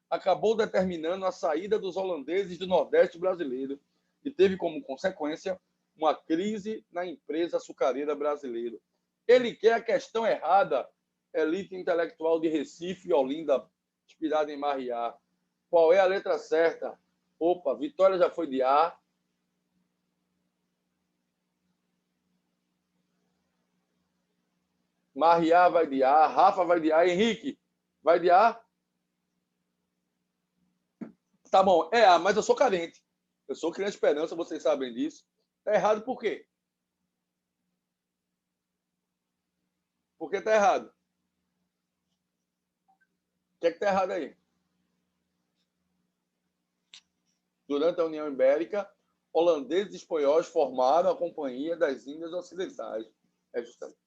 [SPEAKER 1] acabou determinando a saída dos holandeses do Nordeste brasileiro e teve como consequência uma crise na empresa açucareira brasileira. Ele quer a questão errada, elite intelectual de Recife e Olinda, inspirada em Marriá. Qual é a letra certa? Opa, Vitória já foi de A. Marriá vai de A, Rafa vai de A, Henrique vai de A? Tá bom, é A, mas eu sou carente. Eu sou criança esperança, vocês sabem disso. Tá errado por quê? Por que está errado? O que é que está errado aí? Durante a União Ibérica, holandeses e espanhóis formaram a Companhia das Índias Ocidentais. É justamente.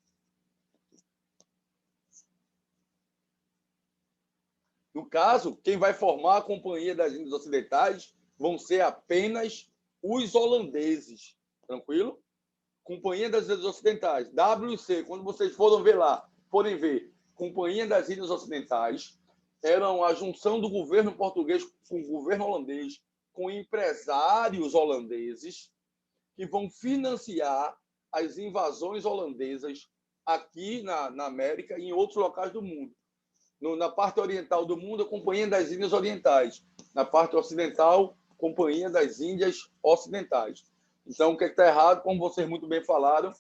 [SPEAKER 1] No caso, quem vai formar a Companhia das Índias Ocidentais vão ser apenas os holandeses. Tranquilo? Companhia das Índias Ocidentais, WC, quando vocês forem ver, Companhia das Índias Ocidentais, eram a junção do governo português com o governo holandês, com empresários holandeses, que vão financiar as invasões holandesas aqui na América e em outros locais do mundo. Na parte oriental do mundo, a Companhia das Índias Orientais. Na parte ocidental, Companhia das Índias Ocidentais. Então, o que está errado, como vocês muito bem falaram,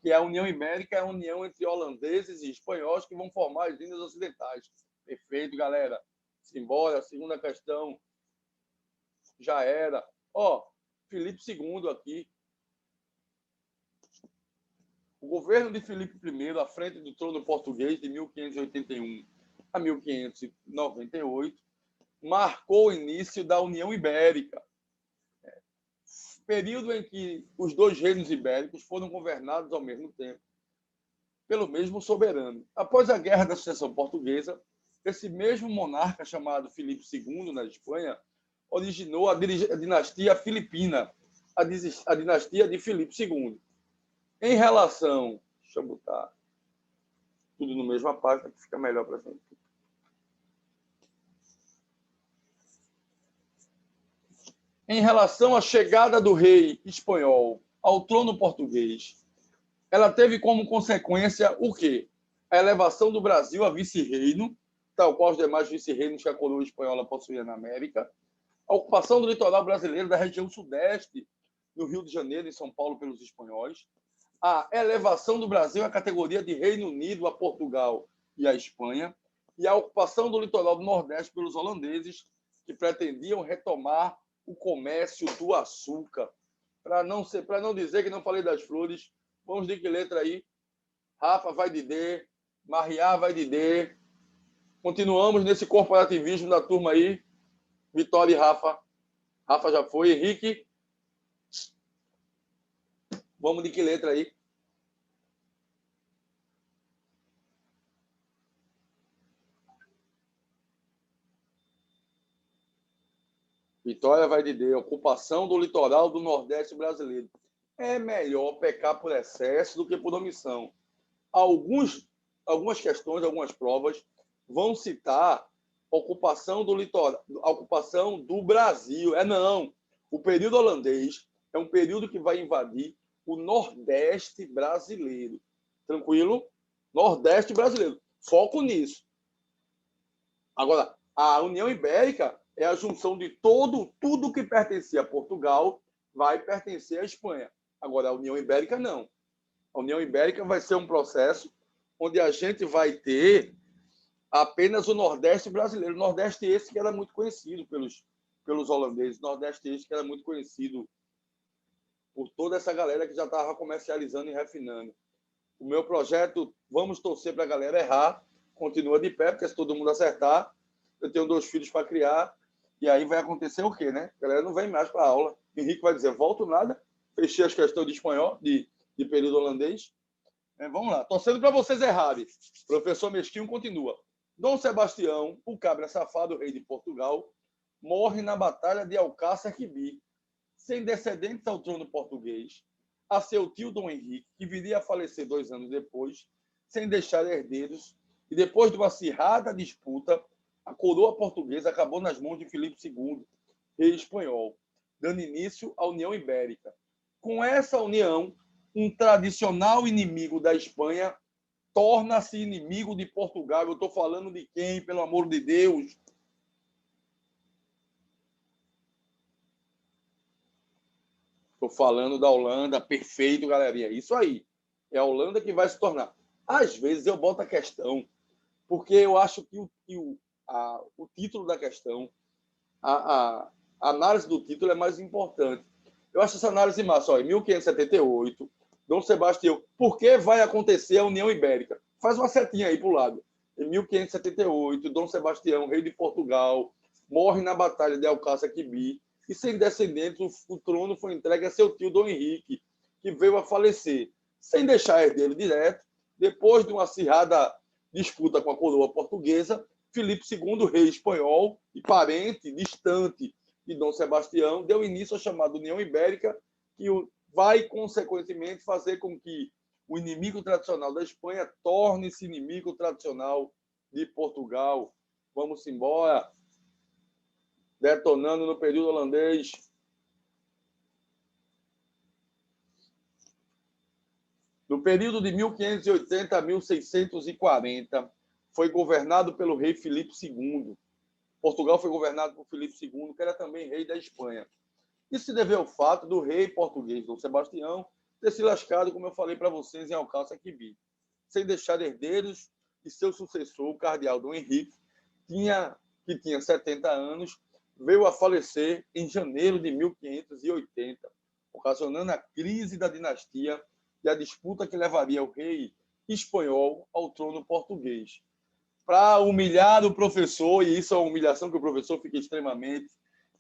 [SPEAKER 1] que a União Ibérica é a união entre holandeses e espanhóis que vão formar as Índias Ocidentais. Perfeito, galera. Simbora, segunda questão. Já era. Ó, Filipe II aqui. O governo de Filipe I, à frente do trono português, de 1581 a 1598, marcou o início da União Ibérica, período em que os dois reinos ibéricos foram governados ao mesmo tempo pelo mesmo soberano. Após a Guerra da Sucessão Portuguesa, esse mesmo monarca, chamado Filipe II, na Espanha, originou a dinastia filipina, a dinastia de Filipe II. Em relação... Deixa eu botar tudo na mesma página, que fica melhor para a gente. Em relação à chegada do rei espanhol ao trono português, ela teve como consequência o quê? A elevação do Brasil a vice-reino, tal qual os demais vice-reinos que a coroa espanhola possuía na América, a ocupação do litoral brasileiro da região sudeste, no Rio de Janeiro e São Paulo, pelos espanhóis, a elevação do Brasil à categoria de Reino Unido, a Portugal e a Espanha, e a ocupação do litoral do Nordeste pelos holandeses, que pretendiam retomar o comércio do açúcar. Para não dizer que não falei das flores, vamos de que letra aí? Rafa vai de D, Marriá vai de D. Continuamos nesse corporativismo da turma aí. Vitória e Rafa. Rafa já foi. Henrique. Vamos de que letra aí? Vitória vai de D. Ocupação do litoral do Nordeste brasileiro. É melhor pecar por excesso do que por omissão. Algumas questões, algumas provas vão citar ocupação do litoral, ocupação do Brasil. Não. O período holandês é um período que vai invadir o Nordeste brasileiro. Tranquilo? Nordeste brasileiro. Foco nisso. Agora, a União Ibérica é a junção de tudo que pertencia a Portugal vai pertencer à Espanha. Agora, a União Ibérica não. A União Ibérica vai ser um processo onde a gente vai ter apenas o Nordeste brasileiro. O Nordeste esse que era muito conhecido pelos holandeses. O Nordeste esse que era muito conhecido por toda essa galera que já estava comercializando e refinando. O meu projeto, vamos torcer para a galera errar, continua de pé, porque se todo mundo acertar, eu tenho 2 filhos para criar, e aí vai acontecer o quê, né? A galera não vem mais para a aula. Henrique vai dizer, volto nada, fechei as questões de espanhol, de período holandês. Vamos lá, torcendo para vocês errarem. Professor Mesquinho continua. Dom Sebastião, o cabra safado, rei de Portugal, morre na batalha de Alcácer Quibir, sem descendentes ao trono português, a seu tio Dom Henrique, que viria a falecer 2 anos depois, sem deixar herdeiros, e depois de uma acirrada disputa, a coroa portuguesa acabou nas mãos de Filipe II, rei espanhol, dando início à União Ibérica. Com essa união, um tradicional inimigo da Espanha torna-se inimigo de Portugal. Eu estou falando de quem, pelo amor de Deus? Estou falando da Holanda. Perfeito, galerinha. Isso aí. É a Holanda que vai se tornar. Às vezes eu boto a questão, porque eu acho que o título da questão, a análise do título é mais importante. Eu acho essa análise massa. Em 1578, Dom Sebastião, por que vai acontecer a União Ibérica? Faz uma setinha aí para o lado. Em 1578, Dom Sebastião, rei de Portugal, morre na Batalha de Alcácer Quibir, e sem descendentes, o trono foi entregue a seu tio Dom Henrique, que veio a falecer, sem deixar herdeiro direto. Depois de uma acirrada disputa com a coroa portuguesa, Filipe II, rei espanhol e parente distante de Dom Sebastião, deu início à chamada União Ibérica, que vai, consequentemente, fazer com que o inimigo tradicional da Espanha torne-se inimigo tradicional de Portugal. Vamos embora. Detonando no período holandês. No período de 1580 a 1640, foi governado pelo rei Filipe II. Portugal foi governado por Filipe II, que era também rei da Espanha. Isso se deveu ao fato do rei português, Dom Sebastião, ter se lascado, como eu falei para vocês, em Alcácer Quibir, sem deixar herdeiros, e seu sucessor, o cardeal Dom Henrique, que tinha 70 anos, veio a falecer em janeiro de 1580, ocasionando a crise da dinastia e a disputa que levaria o rei espanhol ao trono português. Para humilhar o professor, e isso é uma humilhação que o professor fica extremamente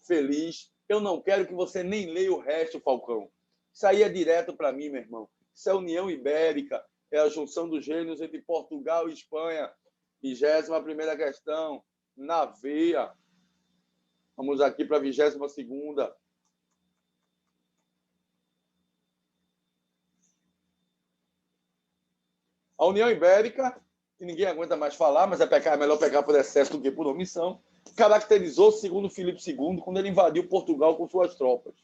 [SPEAKER 1] feliz, eu não quero que você nem leia o resto, Falcão. Isso aí é direto para mim, meu irmão. Isso é a União Ibérica, é a junção dos reinos entre Portugal e Espanha. 21ª questão, na veia. Vamos aqui para a 22ª. A União Ibérica, que ninguém aguenta mais falar, mas é melhor pecar por excesso do que por omissão, caracterizou, segundo Filipe II, quando ele invadiu Portugal com suas tropas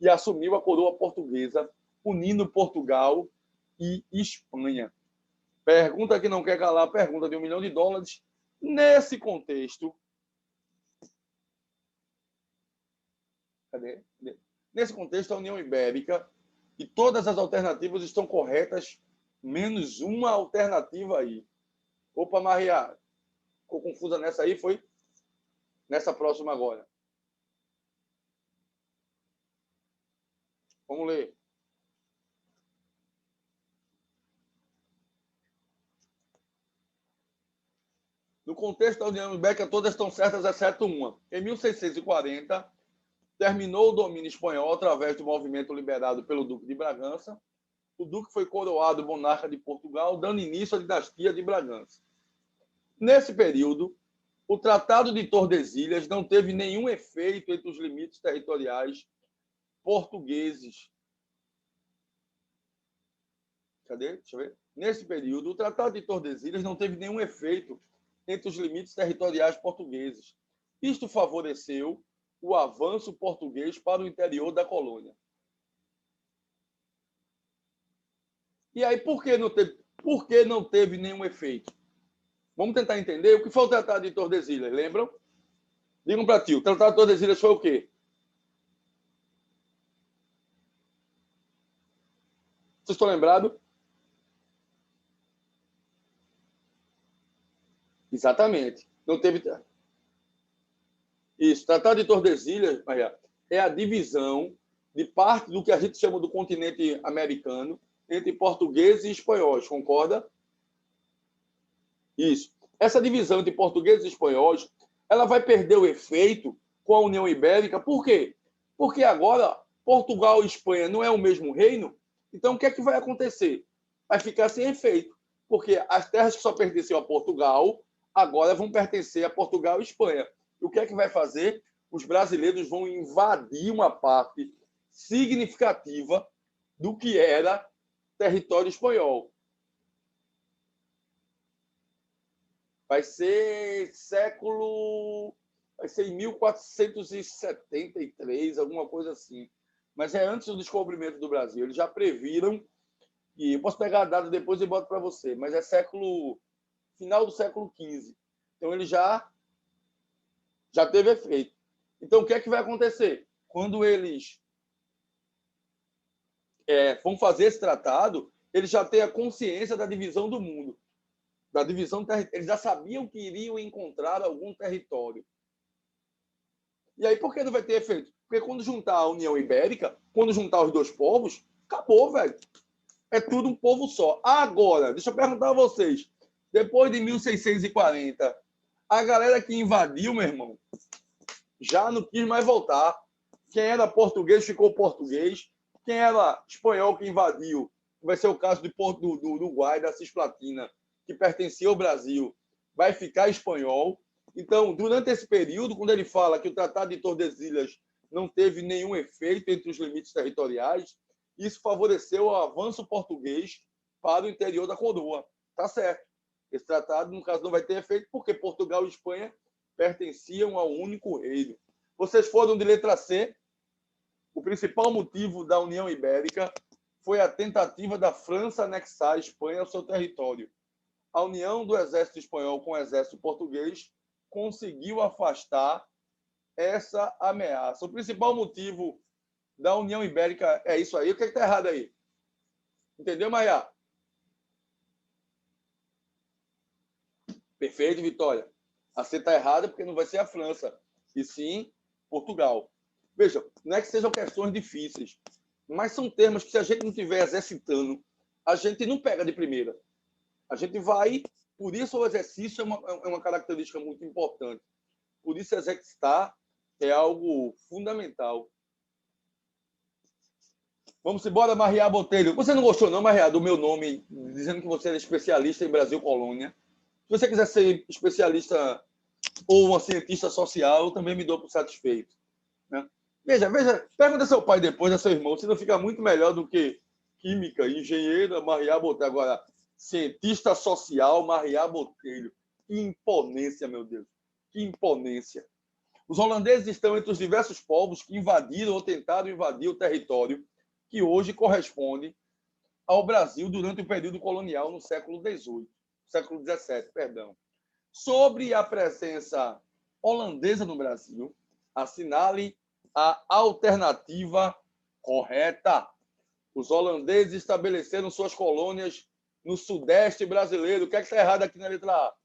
[SPEAKER 1] e assumiu a coroa portuguesa, unindo Portugal e Espanha. Pergunta que não quer calar, pergunta de $1 milhão. Nesse contexto, Nesse contexto, a União Ibérica e todas as alternativas estão corretas, menos uma alternativa aí. Opa, Maria, ficou confusa nessa aí, foi? Nessa próxima agora. Vamos ler. No contexto da União Ibérica, todas estão certas, exceto uma. Em 1640, terminou o domínio espanhol através do movimento liderado pelo Duque de Bragança. O Duque foi coroado monarca de Portugal, dando início à dinastia de Bragança. Nesse período, o Tratado de Tordesilhas não teve nenhum efeito entre os limites territoriais portugueses. Cadê? Deixa eu ver. Nesse período, o Tratado de Tordesilhas não teve nenhum efeito entre os limites territoriais portugueses. Isto favoreceu o avanço português para o interior da colônia. E aí, por que não teve nenhum efeito? Vamos tentar entender o que foi o Tratado de Tordesilhas, lembram? Digam para ti, o Tratado de Tordesilhas foi o quê? Vocês estão lembrados? Exatamente. Não teve... Isso, Tratado de Tordesilhas, Maria, é a divisão de parte do que a gente chama do continente americano entre portugueses e espanhóis, concorda? Isso. Essa divisão entre portugueses e espanhóis, ela vai perder o efeito com a União Ibérica. Por quê? Porque agora Portugal e Espanha não é o mesmo reino. Então, o que é que vai acontecer? Vai ficar sem efeito, porque as terras que só pertenciam a Portugal agora vão pertencer a Portugal e Espanha. E o que é que vai fazer? Os brasileiros vão invadir uma parte significativa do que era território espanhol. Vai ser em 1473, alguma coisa assim. Mas é antes do descobrimento do Brasil. Eles já previram, e eu posso pegar a data depois e boto para você, mas é final do século XV. Então ele já teve efeito. Então o que é que vai acontecer? Quando eles vão fazer esse tratado, eles já têm a consciência da divisão do mundo. Da divisão, eles já sabiam que iriam encontrar algum território. E aí, por que não vai ter efeito? Porque quando juntar a União Ibérica, quando juntar os dois povos, acabou, velho. É tudo um povo só. Agora, deixa eu perguntar a vocês. Depois de 1640, a galera que invadiu, meu irmão, já não quis mais voltar. Quem era português ficou português. Quem era espanhol que invadiu, vai ser o caso do Uruguai, da Cisplatina, que pertencia ao Brasil, vai ficar espanhol. Então, durante esse período, quando ele fala que o Tratado de Tordesilhas não teve nenhum efeito entre os limites territoriais, isso favoreceu o avanço português para o interior da coroa. Tá certo. Esse tratado, no caso, não vai ter efeito porque Portugal e Espanha pertenciam ao único reino. Vocês foram de letra C. O principal motivo da União Ibérica foi a tentativa da França anexar a Espanha ao seu território. A união do exército espanhol com o exército português conseguiu afastar essa ameaça. O principal motivo da União Ibérica é isso aí. O que está errado aí? Entendeu, Maia? Perfeito, Vitória. A C está errada porque não vai ser a França, e sim Portugal. Veja, não é que sejam questões difíceis, mas são termos que, se a gente não estiver exercitando, a gente não pega de primeira. A gente vai... Por isso, o exercício é uma característica muito importante. Por isso, exercitar é algo fundamental. Vamos embora, Maria Botelho. Você não gostou, não, Maria, do meu nome, dizendo que você é especialista em Brasil Colônia? Se você quiser ser especialista ou uma cientista social, eu também me dou por satisfeito. Né? Veja, pergunta ao seu pai depois, a seu irmão, se não fica muito melhor do que química, engenheira, Maria Botelho. Agora, cientista social, Maria Botelho. Que imponência, meu Deus. Que imponência. Os holandeses estão entre os diversos povos que invadiram ou tentaram invadir o território que hoje corresponde ao Brasil durante o período colonial no século XVIII. Século XVII, perdão. Sobre a presença holandesa no Brasil, assinale a alternativa correta. Os holandeses estabeleceram suas colônias no sudeste brasileiro. O que é que está errado aqui na letra A?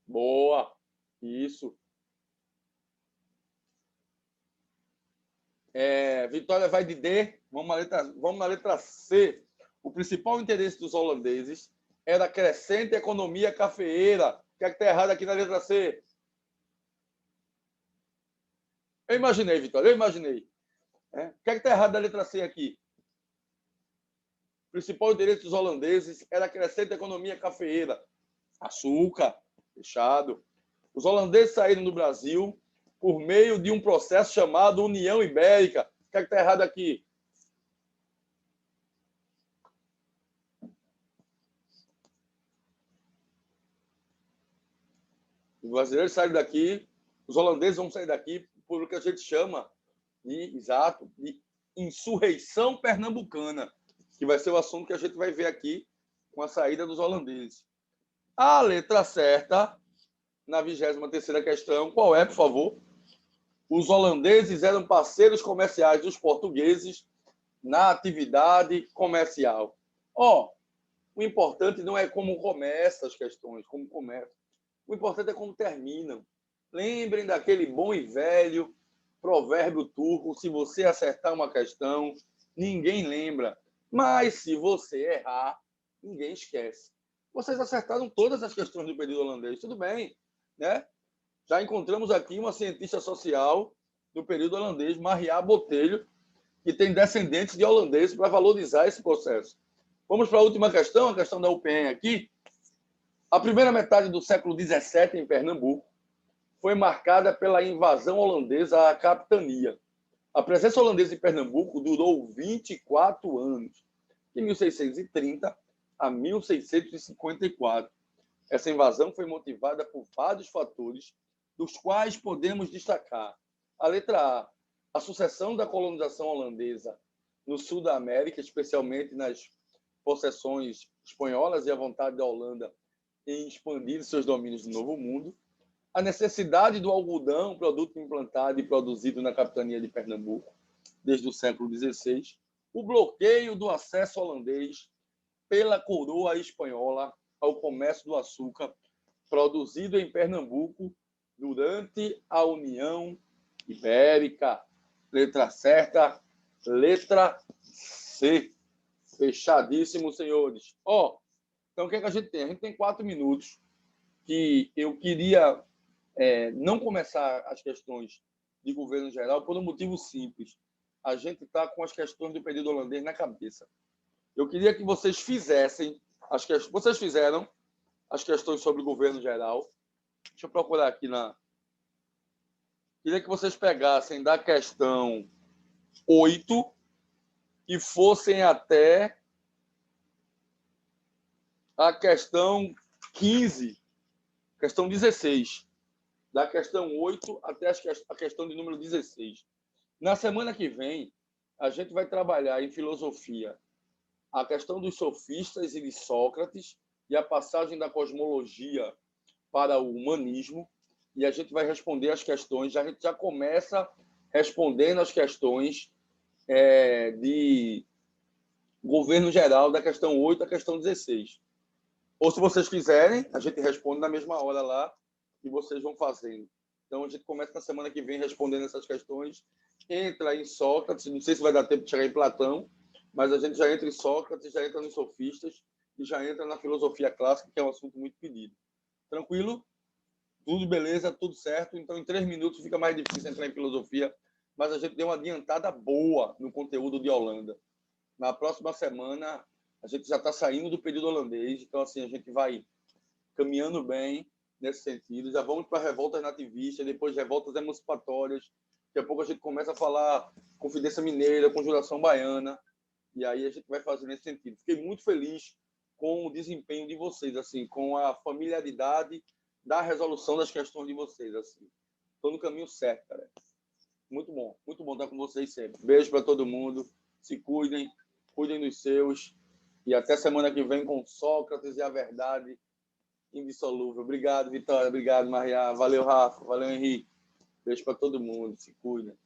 [SPEAKER 1] Boa. Isso. Vitória vai de D. Vamos na letra C. O principal interesse dos holandeses era a crescente economia cafeeira. O que é que está errado aqui na letra C? Eu imaginei, Vitória, eu imaginei. O que é que está errado da letra C aqui? O principal interesse dos holandeses era a crescente economia cafeeira. Açúcar, fechado. Os holandeses saíram do Brasil por meio de um processo chamado União Ibérica. O que é que está errado aqui? Os brasileiros saíram daqui, os holandeses vão sair daqui por o que a gente chama de insurreição pernambucana, que vai ser o assunto que a gente vai ver aqui com a saída dos holandeses. A letra certa, na 23ª questão, qual é, por favor? Os holandeses eram parceiros comerciais dos portugueses na atividade comercial. O importante não é como começam as questões, como começam. O importante é como terminam. Lembrem daquele bom e velho provérbio turco: se você acertar uma questão, ninguém lembra. Mas se você errar, ninguém esquece. Vocês acertaram todas as questões do período holandês, tudo bem, né? Já encontramos aqui uma cientista social do período holandês, Maria Botelho, que tem descendentes de holandeses para valorizar esse processo. Vamos para a última questão, a questão da UPM aqui. A primeira metade do século XVII, em Pernambuco, foi marcada pela invasão holandesa à capitania. A presença holandesa em Pernambuco durou 24 anos, de 1630 a 1654. Essa invasão foi motivada por vários fatores, dos quais podemos destacar a letra A sucessão da colonização holandesa no sul da América, especialmente nas possessões espanholas e a vontade da Holanda em expandir seus domínios no Novo Mundo, a necessidade do algodão, produto implantado e produzido na capitania de Pernambuco desde o século XVI, o bloqueio do acesso holandês pela coroa espanhola ao comércio do açúcar produzido em Pernambuco durante a União Ibérica. Letra certa, letra C. Fechadíssimo, senhores. Então, o que é que a gente tem? A gente tem 4 minutos que eu queria não começar as questões de governo geral por um motivo simples. A gente está com as questões do período holandês na cabeça. Eu queria que vocês fizessem as questões. Vocês fizeram as questões sobre o governo geral. Deixa eu procurar aqui na. Queria que vocês pegassem da questão 8 e fossem até a questão 15, questão 16. Da questão 8 até a questão de número 16. Na semana que vem, a gente vai trabalhar em filosofia a questão dos sofistas e de Sócrates e a passagem da cosmologia para o humanismo, e a gente vai responder as questões. A gente já começa respondendo as questões de governo geral, da questão 8 à questão 16. Ou, se vocês quiserem, a gente responde na mesma hora lá e vocês vão fazendo. Então, a gente começa na semana que vem respondendo essas questões, entra em Sócrates, não sei se vai dar tempo de chegar em Platão, mas a gente já entra em Sócrates, já entra nos sofistas e já entra na filosofia clássica, que é um assunto muito pedido. Tranquilo? Tudo beleza, tudo certo. Então, em 3 minutos fica mais difícil entrar em filosofia, mas a gente deu uma adiantada boa no conteúdo de Holanda. Na próxima semana, a gente já está saindo do período holandês, então, assim, a gente vai caminhando bem nesse sentido. Já vamos para revoltas nativistas, depois revoltas emancipatórias. Daqui a pouco a gente começa a falar Confidência Mineira, Conjuração Baiana, e aí a gente vai fazer nesse sentido. Fiquei muito feliz com o desempenho de vocês, assim, com a familiaridade da resolução das questões de vocês, assim. Estou no caminho certo, cara. Muito bom estar com vocês sempre. Beijo para todo mundo, se cuidem, cuidem dos seus, e até semana que vem com Sócrates e a verdade indissolúvel. Obrigado, Vitória, obrigado, Maria, valeu, Rafa, valeu, Henrique. Beijo para todo mundo, se cuidem.